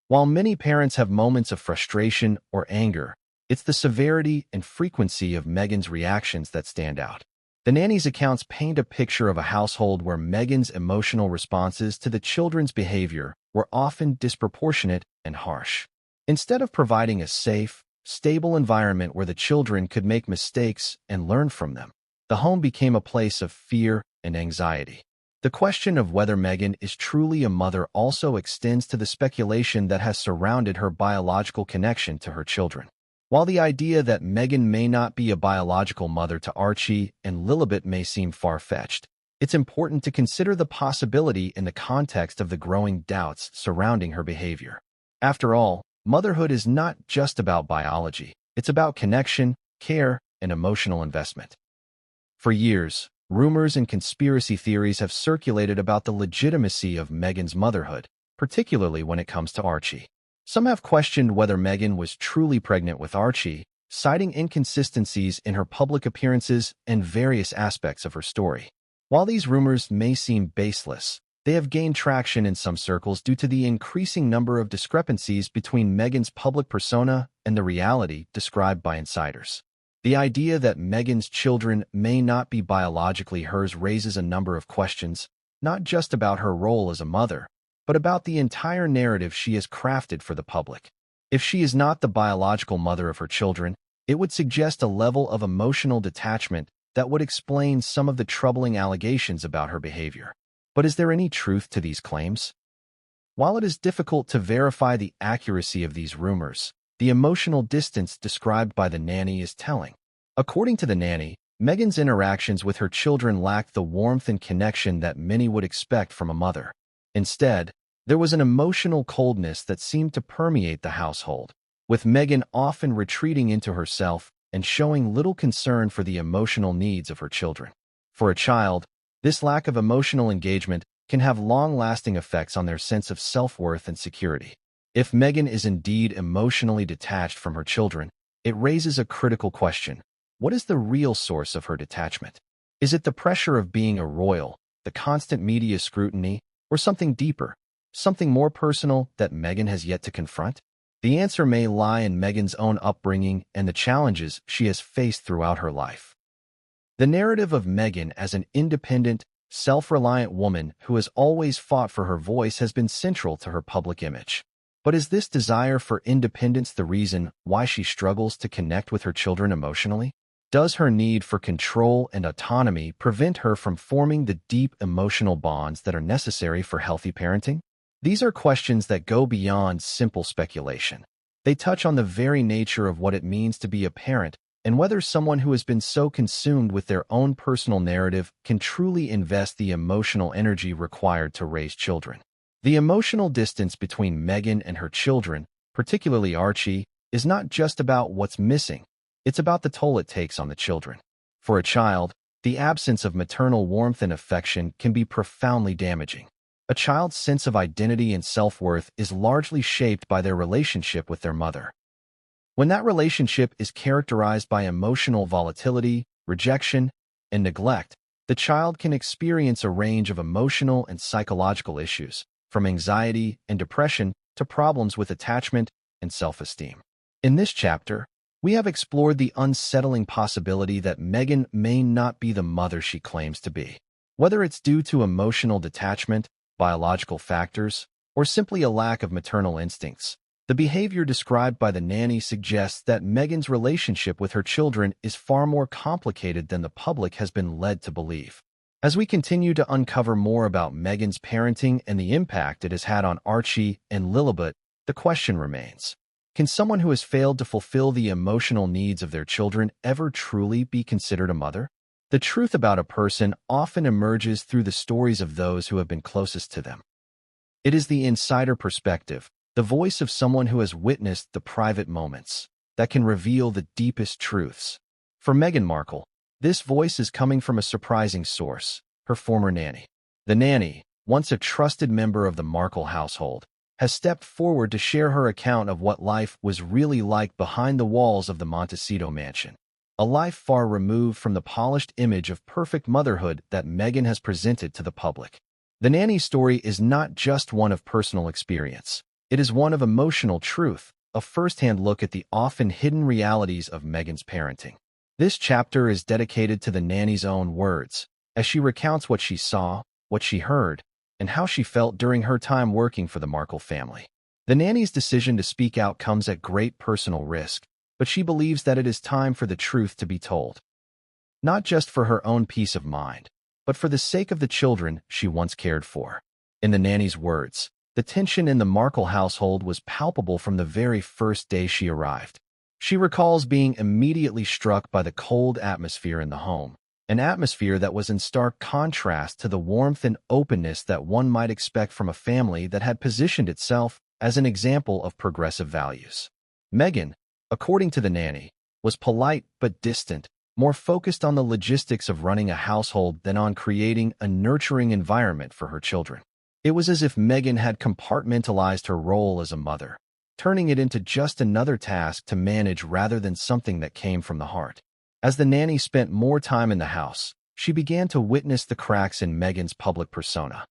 S1: While many parents have moments of frustration or anger, it's the severity and frequency of Meghan's reactions that stand out. The nanny's accounts paint a picture of a household where Meghan's emotional responses to the children's behavior were often disproportionate and harsh. Instead of providing a safe, stable environment where the children could make mistakes and learn from them, the home became a place of fear and anxiety. The question of whether Meghan is truly a mother also extends to the speculation that has surrounded her biological connection to her children. While the idea that Meghan may not be a biological mother to Archie and Lilibet may seem far-fetched, it's important to consider the possibility in the context of the growing doubts surrounding her behavior. After all, motherhood is not just about biology. It's about connection, care, and emotional investment. For years, rumors and conspiracy theories have circulated about the legitimacy of Meghan's motherhood, particularly when it comes to Archie. Some have questioned whether Meghan was truly pregnant with Archie, citing inconsistencies in her public appearances and various aspects of her story. While these rumors may seem baseless, they have gained traction in some circles due to the increasing number of discrepancies between Meghan's public persona and the reality described by insiders. The idea that Meghan's children may not be biologically hers raises a number of questions, not just about her role as a mother, but about the entire narrative she has crafted for the public. If she is not the biological mother of her children, it would suggest a level of emotional detachment that would explain some of the troubling allegations about her behavior. But is there any truth to these claims? While it is difficult to verify the accuracy of these rumors, the emotional distance described by the nanny is telling. According to the nanny, Meghan's interactions with her children lacked the warmth and connection that many would expect from a mother. Instead, there was an emotional coldness that seemed to permeate the household, with Meghan often retreating into herself and showing little concern for the emotional needs of her children. For a child, this lack of emotional engagement can have long-lasting effects on their sense of self-worth and security. If Meghan is indeed emotionally detached from her children, it raises a critical question. What is the real source of her detachment? Is it the pressure of being a royal, the constant media scrutiny, or something deeper, something more personal that Meghan has yet to confront? The answer may lie in Meghan's own upbringing and the challenges she has faced throughout her life. The narrative of Meghan as an independent, self-reliant woman who has always fought for her voice has been central to her public image. But is this desire for independence the reason why she struggles to connect with her children emotionally? Does her need for control and autonomy prevent her from forming the deep emotional bonds that are necessary for healthy parenting? These are questions that go beyond simple speculation. They touch on the very nature of what it means to be a parent and whether someone who has been so consumed with their own personal narrative can truly invest the emotional energy required to raise children. The emotional distance between Meghan and her children, particularly Archie, is not just about what's missing. It's about the toll it takes on the children. For a child, the absence of maternal warmth and affection can be profoundly damaging. A child's sense of identity and self-worth is largely shaped by their relationship with their mother. When that relationship is characterized by emotional volatility, rejection, and neglect, the child can experience a range of emotional and psychological issues, from anxiety and depression to problems with attachment and self-esteem. In this chapter, we have explored the unsettling possibility that Meghan may not be the mother she claims to be. Whether it's due to emotional detachment, biological factors, or simply a lack of maternal instincts, the behavior described by the nanny suggests that Meghan's relationship with her children is far more complicated than the public has been led to believe. As we continue to uncover more about Meghan's parenting and the impact it has had on Archie and Lilibet, the question remains. Can someone who has failed to fulfill the emotional needs of their children ever truly be considered a mother? The truth about a person often emerges through the stories of those who have been closest to them. It is the insider perspective, the voice of someone who has witnessed the private moments, that can reveal the deepest truths. For Meghan Markle, this voice is coming from a surprising source, her former nanny. The nanny, once a trusted member of the Markle household, has stepped forward to share her account of what life was really like behind the walls of the Montecito mansion. A life far removed from the polished image of perfect motherhood that Meghan has presented to the public. The nanny's story is not just one of personal experience. It is one of emotional truth, a first-hand look at the often hidden realities of Meghan's parenting. This chapter is dedicated to the nanny's own words, as she recounts what she saw, what she heard, and how she felt during her time working for the Markle family. The nanny's decision to speak out comes at great personal risk, but she believes that it is time for the truth to be told. Not just for her own peace of mind, but for the sake of the children she once cared for. In the nanny's words, the tension in the Markle household was palpable from the very first day she arrived. She recalls being immediately struck by the cold atmosphere in the home, an atmosphere that was in stark contrast to the warmth and openness that one might expect from a family that had positioned itself as an example of progressive values. Meghan, according to the nanny, was polite but distant, more focused on the logistics of running a household than on creating a nurturing environment for her children. It was as if Meghan had compartmentalized her role as a mother, turning it into just another task to manage rather than something that came from the heart. As the nanny spent more time in the house, she began to witness the cracks in Meghan's public persona.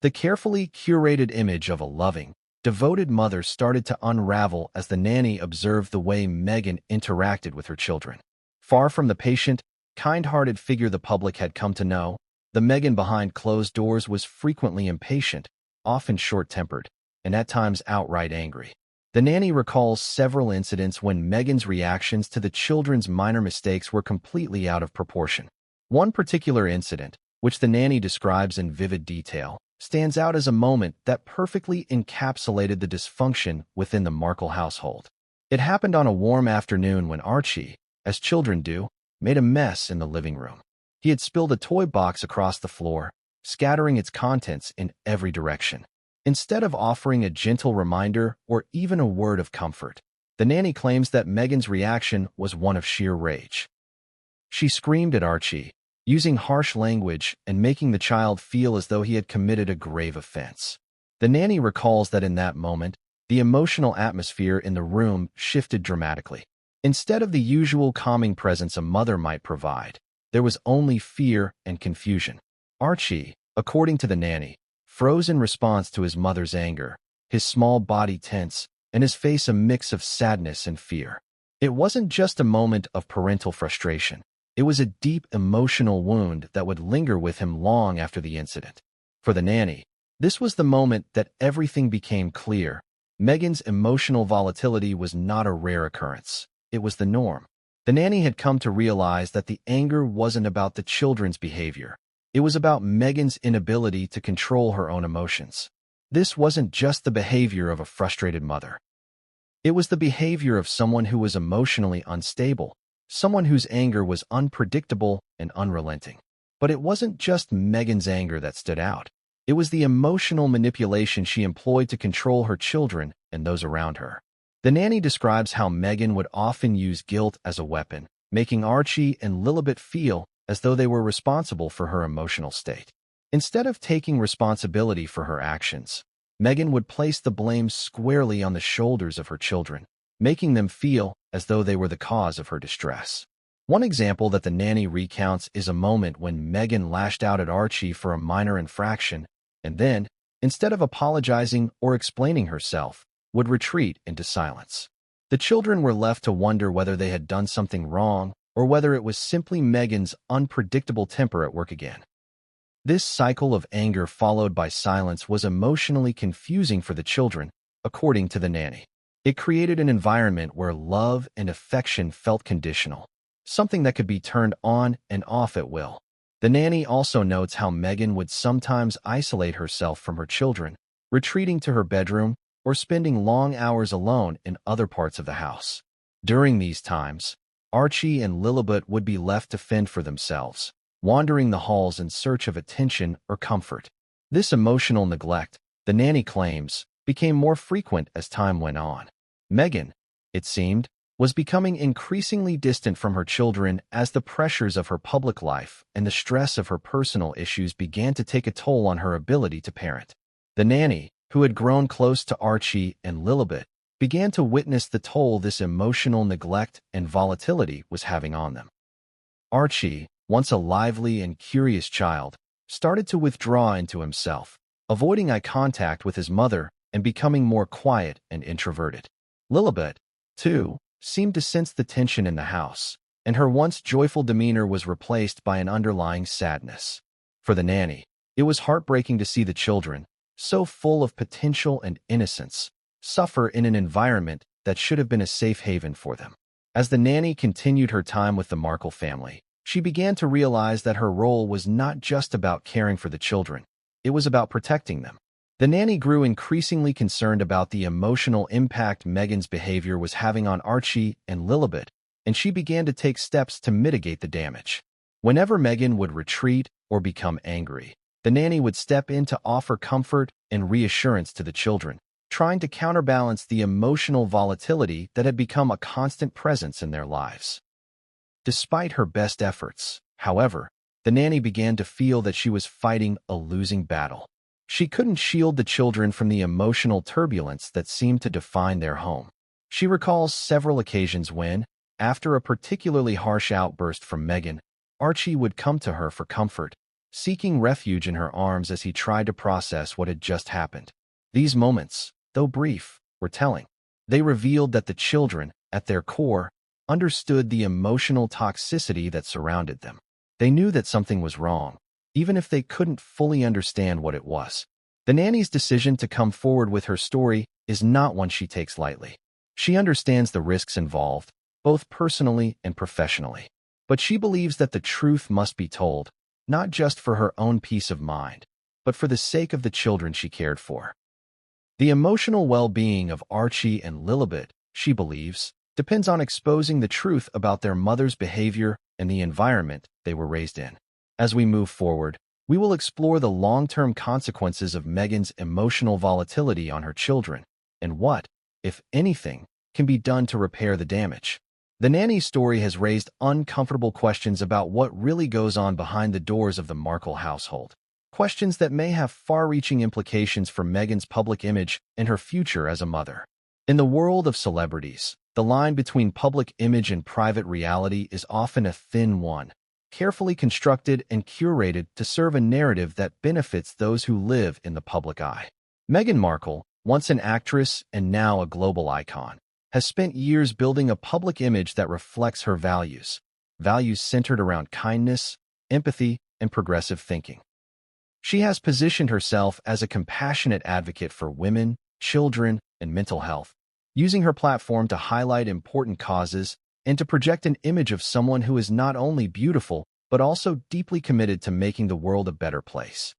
S1: The carefully curated image of a loving, devoted mother started to unravel as the nanny observed the way Meghan interacted with her children. Far from the patient, kind-hearted figure the public had come to know, the Meghan behind closed doors was frequently impatient, often short-tempered, and at times outright angry. The nanny recalls several incidents when Meghan's reactions to the children's minor mistakes were completely out of proportion. One particular incident, which the nanny describes in vivid detail, stands out as a moment that perfectly encapsulated the dysfunction within the Markle household. It happened on a warm afternoon when Archie, as children do, made a mess in the living room. He had spilled a toy box across the floor, scattering its contents in every direction. Instead of offering a gentle reminder or even a word of comfort, the nanny claims that Meghan's reaction was one of sheer rage. She screamed at Archie, using harsh language and making the child feel as though he had committed a grave offense. The nanny recalls that in that moment, the emotional atmosphere in the room shifted dramatically. Instead of the usual calming presence a mother might provide, there was only fear and confusion. Archie, according to the nanny, froze in response to his mother's anger, his small body tense, and his face a mix of sadness and fear. It wasn't just a moment of parental frustration. It was a deep emotional wound that would linger with him long after the incident. For the nanny, this was the moment that everything became clear. Meghan's emotional volatility was not a rare occurrence. It was the norm. The nanny had come to realize that the anger wasn't about the children's behavior. It was about Meghan's inability to control her own emotions. This wasn't just the behavior of a frustrated mother. It was the behavior of someone who was emotionally unstable, someone whose anger was unpredictable and unrelenting. But it wasn't just Meghan's anger that stood out. It was the emotional manipulation she employed to control her children and those around her. The nanny describes how Meghan would often use guilt as a weapon, making Archie and Lilibet feel as though they were responsible for her emotional state. Instead of taking responsibility for her actions, Meghan would place the blame squarely on the shoulders of her children, making them feel as though they were the cause of her distress. One example that the nanny recounts is a moment when Meghan lashed out at Archie for a minor infraction, and then, instead of apologizing or explaining herself, would retreat into silence. The children were left to wonder whether they had done something wrong or whether it was simply Meghan's unpredictable temper at work again. This cycle of anger followed by silence was emotionally confusing for the children, according to the nanny. It created an environment where love and affection felt conditional, something that could be turned on and off at will. The nanny also notes how Meghan would sometimes isolate herself from her children, retreating to her bedroom or spending long hours alone in other parts of the house. During these times, Archie and Lilibet would be left to fend for themselves, wandering the halls in search of attention or comfort. This emotional neglect, the nanny claims, became more frequent as time went on. Meghan, it seemed, was becoming increasingly distant from her children as the pressures of her public life and the stress of her personal issues began to take a toll on her ability to parent. The nanny, who had grown close to Archie and Lilibet, began to witness the toll this emotional neglect and volatility was having on them. Archie, once a lively and curious child, started to withdraw into himself, avoiding eye contact with his mother and becoming more quiet and introverted. Lilibet, too, seemed to sense the tension in the house, and her once joyful demeanor was replaced by an underlying sadness. For the nanny, it was heartbreaking to see the children, so full of potential and innocence, suffer in an environment that should have been a safe haven for them. As the nanny continued her time with the Markle family, she began to realize that her role was not just about caring for the children, it was about protecting them. The nanny grew increasingly concerned about the emotional impact Meghan's behavior was having on Archie and Lilibet, and she began to take steps to mitigate the damage. Whenever Meghan would retreat or become angry, the nanny would step in to offer comfort and reassurance to the children, trying to counterbalance the emotional volatility that had become a constant presence in their lives. Despite her best efforts, however, the nanny began to feel that she was fighting a losing battle. She couldn't shield the children from the emotional turbulence that seemed to define their home. She recalls several occasions when, after a particularly harsh outburst from Meghan, Archie would come to her for comfort, seeking refuge in her arms as he tried to process what had just happened. These moments, though brief, were telling. They revealed that the children, at their core, understood the emotional toxicity that surrounded them. They knew that something was wrong, even if they couldn't fully understand what it was. The nanny's decision to come forward with her story is not one she takes lightly. She understands the risks involved, both personally and professionally. But she believes that the truth must be told, not just for her own peace of mind, but for the sake of the children she cared for. The emotional well-being of Archie and Lilibet, she believes, depends on exposing the truth about their mother's behavior and the environment they were raised in. As we move forward, we will explore the long-term consequences of Meghan's emotional volatility on her children and what, if anything, can be done to repair the damage. The Nanny story has raised uncomfortable questions about what really goes on behind the doors of the Markle household. Questions that may have far-reaching implications for Meghan's public image and her future as a mother. In the world of celebrities, the line between public image and private reality is often a thin one, carefully constructed and curated to serve a narrative that benefits those who live in the public eye. Meghan Markle, once an actress and now a global icon, has spent years building a public image that reflects her values centered around kindness, empathy, and progressive thinking. She has positioned herself as a compassionate advocate for women, children, and mental health, using her platform to highlight important causes and to project an image of someone who is not only beautiful, but also deeply committed to making the world a better place.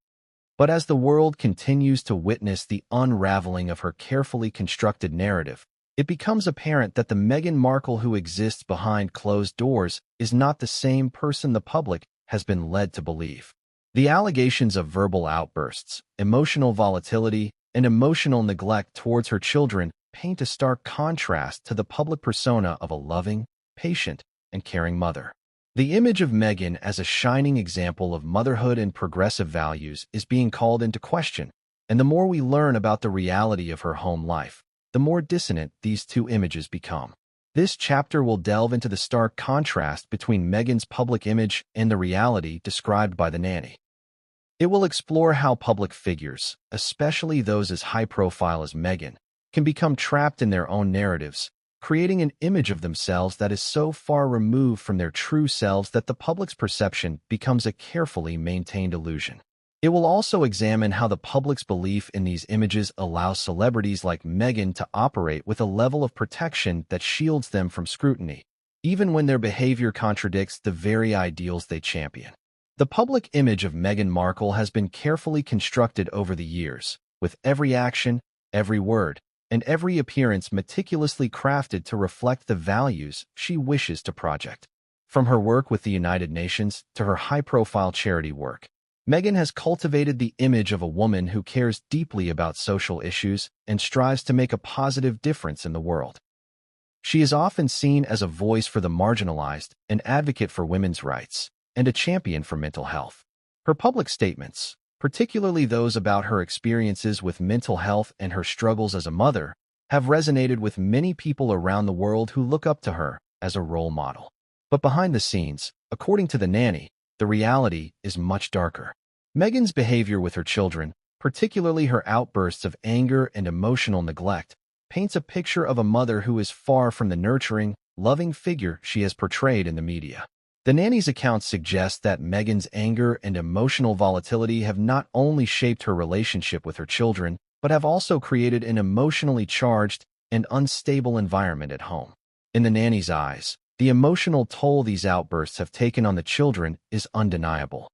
S1: But as the world continues to witness the unraveling of her carefully constructed narrative, it becomes apparent that the Meghan Markle who exists behind closed doors is not the same person the public has been led to believe. The allegations of verbal outbursts, emotional volatility, and emotional neglect towards her children paint a stark contrast to the public persona of a loving, patient, and caring mother. The image of Meghan as a shining example of motherhood and progressive values is being called into question, and the more we learn about the reality of her home life, the more dissonant these two images become. This chapter will delve into the stark contrast between Meghan's public image and the reality described by the Nanny. It will explore how public figures, especially those as high-profile as Meghan, can become trapped in their own narratives, creating an image of themselves that is so far removed from their true selves that the public's perception becomes a carefully maintained illusion. It will also examine how the public's belief in these images allows celebrities like Meghan to operate with a level of protection that shields them from scrutiny, even when their behavior contradicts the very ideals they champion. The public image of Meghan Markle has been carefully constructed over the years, with every action, every word, and every appearance meticulously crafted to reflect the values she wishes to project. From her work with the United Nations to her high-profile charity work, Meghan has cultivated the image of a woman who cares deeply about social issues and strives to make a positive difference in the world. She is often seen as a voice for the marginalized, an advocate for women's rights, and a champion for mental health. Her public statements, particularly those about her experiences with mental health and her struggles as a mother, have resonated with many people around the world who look up to her as a role model. But behind the scenes, according to the Nanny, the reality is much darker. Meghan's behavior with her children, particularly her outbursts of anger and emotional neglect, paints a picture of a mother who is far from the nurturing, loving figure she has portrayed in the media. The Nanny's account suggests that Meghan's anger and emotional volatility have not only shaped her relationship with her children, but have also created an emotionally charged and unstable environment at home. In the Nanny's eyes, the emotional toll these outbursts have taken on the children is undeniable.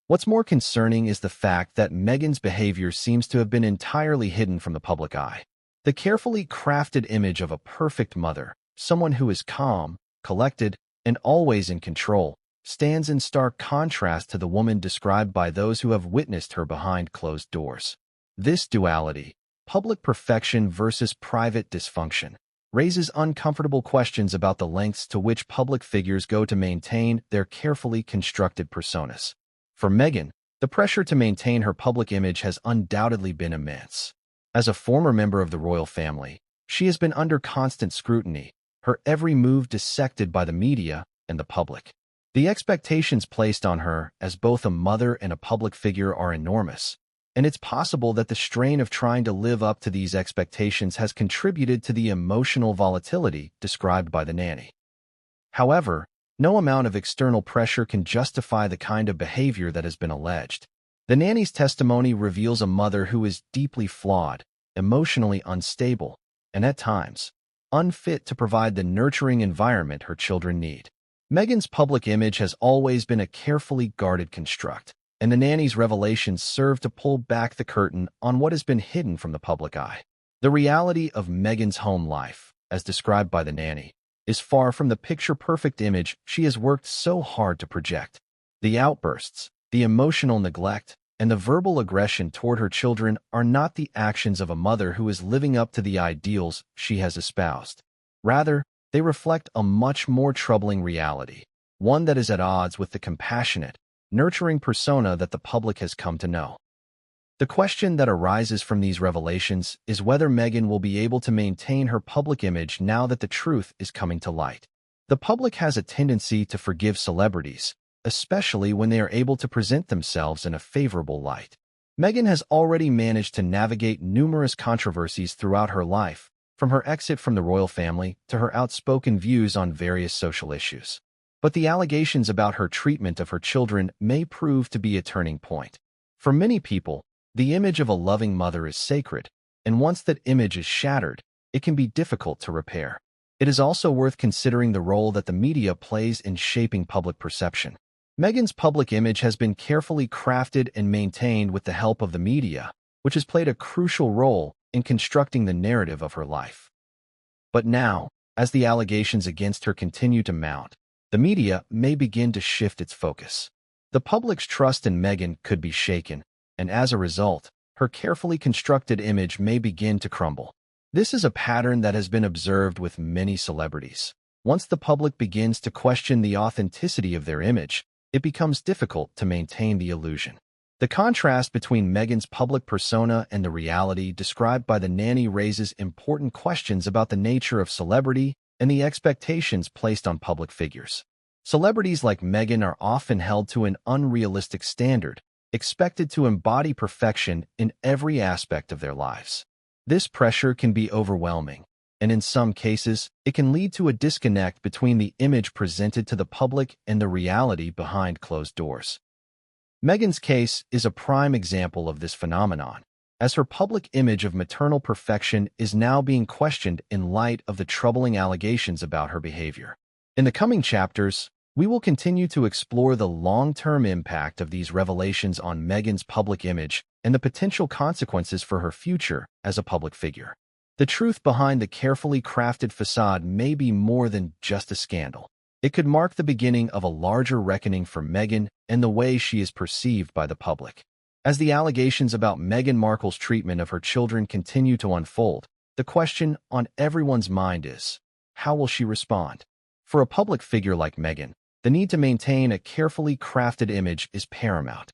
S1: What's more concerning is the fact that Meghan's behavior seems to have been entirely hidden from the public eye. The carefully crafted image of a perfect mother, someone who is calm, collected, and always in control, stands in stark contrast to the woman described by those who have witnessed her behind closed doors. This duality, public perfection versus private dysfunction, raises uncomfortable questions about the lengths to which public figures go to maintain their carefully constructed personas. For Meghan, the pressure to maintain her public image has undoubtedly been immense. As a former member of the royal family, she has been under constant scrutiny, her every move dissected by the media and the public. The expectations placed on her as both a mother and a public figure are enormous, and it's possible that the strain of trying to live up to these expectations has contributed to the emotional volatility described by the Nanny. However, no amount of external pressure can justify the kind of behavior that has been alleged. The Nanny's testimony reveals a mother who is deeply flawed, emotionally unstable, and at times, unfit to provide the nurturing environment her children need. Meghan's public image has always been a carefully guarded construct, and the nanny's revelations serve to pull back the curtain on what has been hidden from the public eye. The reality of Meghan's home life, as described by the nanny, is far from the picture-perfect image she has worked so hard to project. The outbursts, the emotional neglect, and the verbal aggression toward her children are not the actions of a mother who is living up to the ideals she has espoused. Rather, they reflect a much more troubling reality, one that is at odds with the compassionate, nurturing persona that the public has come to know. The question that arises from these revelations is whether Meghan will be able to maintain her public image now that the truth is coming to light. The public has a tendency to forgive celebrities, especially when they are able to present themselves in a favorable light. Meghan has already managed to navigate numerous controversies throughout her life, from her exit from the royal family to her outspoken views on various social issues. But the allegations about her treatment of her children may prove to be a turning point. For many people, the image of a loving mother is sacred, and once that image is shattered, it can be difficult to repair. It is also worth considering the role that the media plays in shaping public perception. Meghan's public image has been carefully crafted and maintained with the help of the media, which has played a crucial role in constructing the narrative of her life. But now, as the allegations against her continue to mount, the media may begin to shift its focus. The public's trust in Meghan could be shaken, and as a result, her carefully constructed image may begin to crumble. This is a pattern that has been observed with many celebrities. Once the public begins to question the authenticity of their image, it becomes difficult to maintain the illusion. The contrast between Meghan's public persona and the reality described by the nanny raises important questions about the nature of celebrity and the expectations placed on public figures. Celebrities like Meghan are often held to an unrealistic standard, expected to embody perfection in every aspect of their lives. This pressure can be overwhelming, and in some cases, it can lead to a disconnect between the image presented to the public and the reality behind closed doors. Meghan's case is a prime example of this phenomenon, as her public image of maternal perfection is now being questioned in light of the troubling allegations about her behavior. In the coming chapters, we will continue to explore the long-term impact of these revelations on Meghan's public image and the potential consequences for her future as a public figure. The truth behind the carefully crafted facade may be more than just a scandal. It could mark the beginning of a larger reckoning for Meghan and the way she is perceived by the public. As the allegations about Meghan Markle's treatment of her children continue to unfold, the question on everyone's mind is, how will she respond? For a public figure like Meghan, the need to maintain a carefully crafted image is paramount.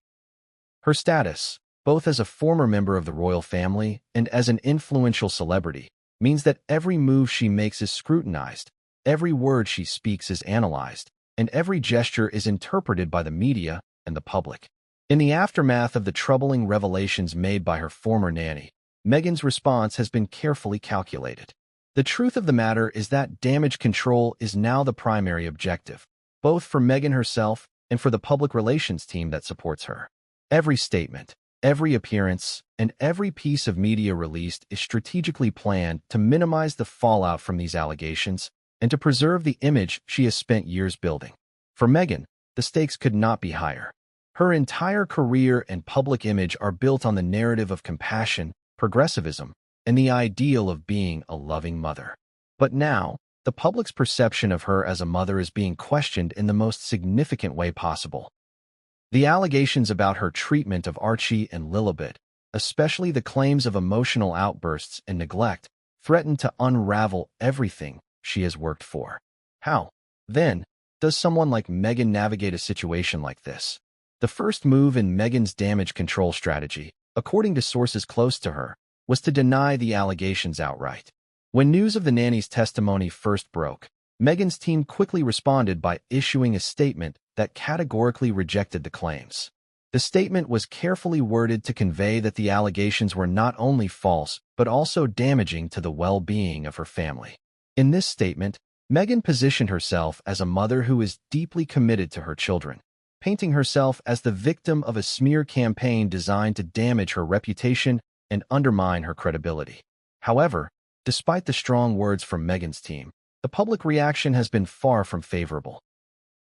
S1: Her status, both as a former member of the royal family and as an influential celebrity, means that every move she makes is scrutinized, every word she speaks is analyzed, and every gesture is interpreted by the media and the public. In the aftermath of the troubling revelations made by her former nanny, Meghan's response has been carefully calculated. The truth of the matter is that damage control is now the primary objective, both for Meghan herself and for the public relations team that supports her. Every statement, every appearance, and every piece of media released is strategically planned to minimize the fallout from these allegations and to preserve the image she has spent years building. For Meghan, the stakes could not be higher. Her entire career and public image are built on the narrative of compassion, progressivism, and the ideal of being a loving mother. But now, the public's perception of her as a mother is being questioned in the most significant way possible. The allegations about her treatment of Archie and Lilibet, especially the claims of emotional outbursts and neglect, threaten to unravel everything she has worked for. How, then, does someone like Meghan navigate a situation like this? The first move in Meghan's damage control strategy, according to sources close to her, was to deny the allegations outright. When news of the nanny's testimony first broke, Meghan's team quickly responded by issuing a statement that categorically rejected the claims. The statement was carefully worded to convey that the allegations were not only false, but also damaging to the well-being of her family. In this statement, Meghan positioned herself as a mother who is deeply committed to her children, painting herself as the victim of a smear campaign designed to damage her reputation and undermine her credibility. However, despite the strong words from Meghan's team, the public reaction has been far from favorable.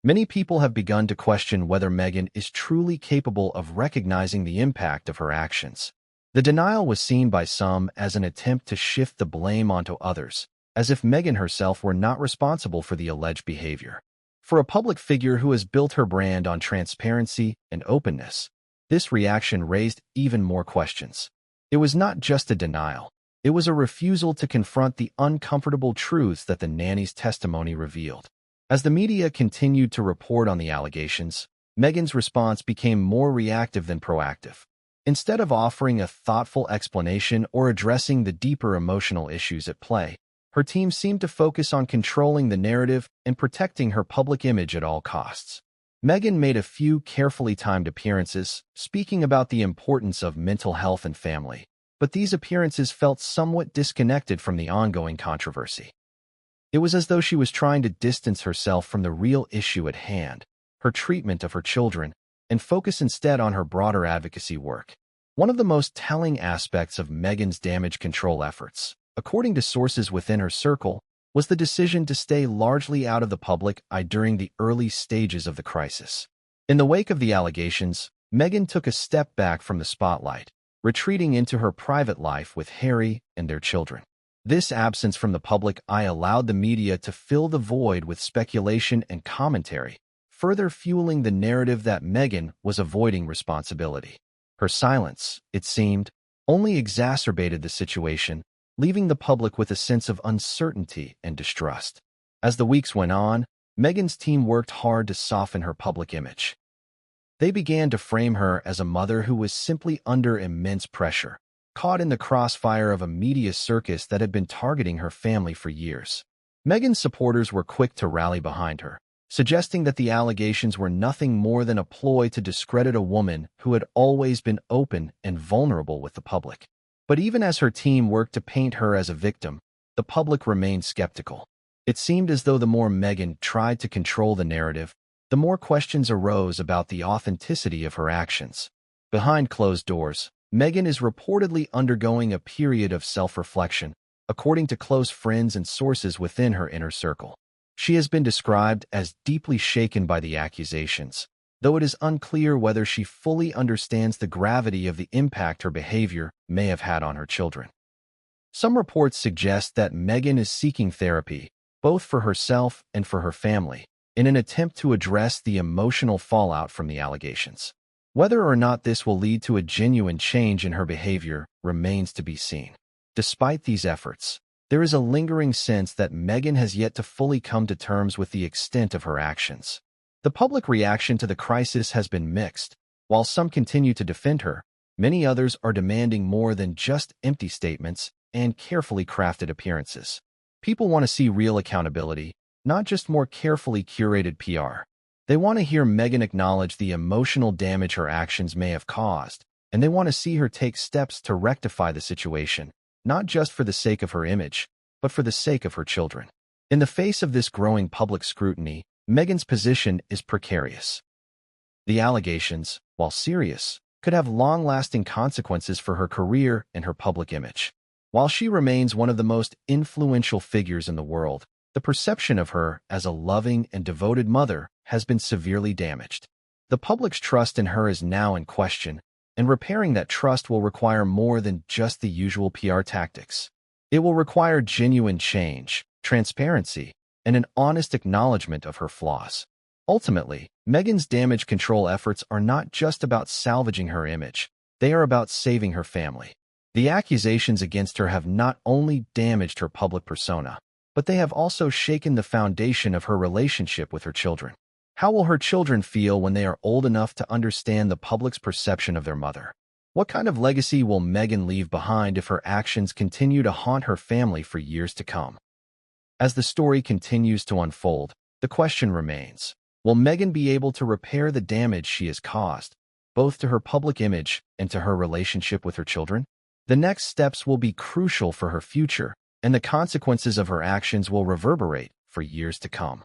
S1: Many people have begun to question whether Meghan is truly capable of recognizing the impact of her actions. The denial was seen by some as an attempt to shift the blame onto others, as if Meghan herself were not responsible for the alleged behavior. For a public figure who has built her brand on transparency and openness, this reaction raised even more questions. It was not just a denial. It was a refusal to confront the uncomfortable truths that the nanny's testimony revealed. As the media continued to report on the allegations, Meghan's response became more reactive than proactive. Instead of offering a thoughtful explanation or addressing the deeper emotional issues at play, her team seemed to focus on controlling the narrative and protecting her public image at all costs. Meghan made a few carefully timed appearances, speaking about the importance of mental health and family, but these appearances felt somewhat disconnected from the ongoing controversy. It was as though she was trying to distance herself from the real issue at hand, her treatment of her children, and focus instead on her broader advocacy work. One of the most telling aspects of Meghan's damage control efforts, according to sources within her circle, was the decision to stay largely out of the public eye during the early stages of the crisis. In the wake of the allegations, Meghan took a step back from the spotlight, retreating into her private life with Harry and their children. This absence from the public eye allowed the media to fill the void with speculation and commentary, further fueling the narrative that Meghan was avoiding responsibility. Her silence, it seemed, only exacerbated the situation, leaving the public with a sense of uncertainty and distrust. As the weeks went on, Meghan's team worked hard to soften her public image. They began to frame her as a mother who was simply under immense pressure, caught in the crossfire of a media circus that had been targeting her family for years. Meghan's supporters were quick to rally behind her, suggesting that the allegations were nothing more than a ploy to discredit a woman who had always been open and vulnerable with the public. But even as her team worked to paint her as a victim, the public remained skeptical. It seemed as though the more Meghan tried to control the narrative, the more questions arose about the authenticity of her actions. Behind closed doors, Meghan is reportedly undergoing a period of self-reflection, according to close friends and sources within her inner circle. She has been described as deeply shaken by the accusations, though it is unclear whether she fully understands the gravity of the impact her behavior may have had on her children. Some reports suggest that Meghan is seeking therapy, both for herself and for her family, in an attempt to address the emotional fallout from the allegations. Whether or not this will lead to a genuine change in her behavior remains to be seen. Despite these efforts, there is a lingering sense that Meghan has yet to fully come to terms with the extent of her actions. The public reaction to the crisis has been mixed. While some continue to defend her, many others are demanding more than just empty statements and carefully crafted appearances. People want to see real accountability, not just more carefully curated PR. They want to hear Meghan acknowledge the emotional damage her actions may have caused, and they want to see her take steps to rectify the situation, not just for the sake of her image, but for the sake of her children. In the face of this growing public scrutiny, Meghan's position is precarious. The allegations, while serious, could have long-lasting consequences for her career and her public image. While she remains one of the most influential figures in the world, the perception of her as a loving and devoted mother has been severely damaged. The public's trust in her is now in question, and repairing that trust will require more than just the usual PR tactics. It will require genuine change, transparency, and an honest acknowledgement of her flaws. Ultimately, Meghan's damage control efforts are not just about salvaging her image, they are about saving her family. The accusations against her have not only damaged her public persona, but they have also shaken the foundation of her relationship with her children. How will her children feel when they are old enough to understand the public's perception of their mother? What kind of legacy will Meghan leave behind if her actions continue to haunt her family for years to come? As the story continues to unfold, the question remains, will Meghan be able to repair the damage she has caused, both to her public image and to her relationship with her children? The next steps will be crucial for her future, and the consequences of her actions will reverberate for years to come.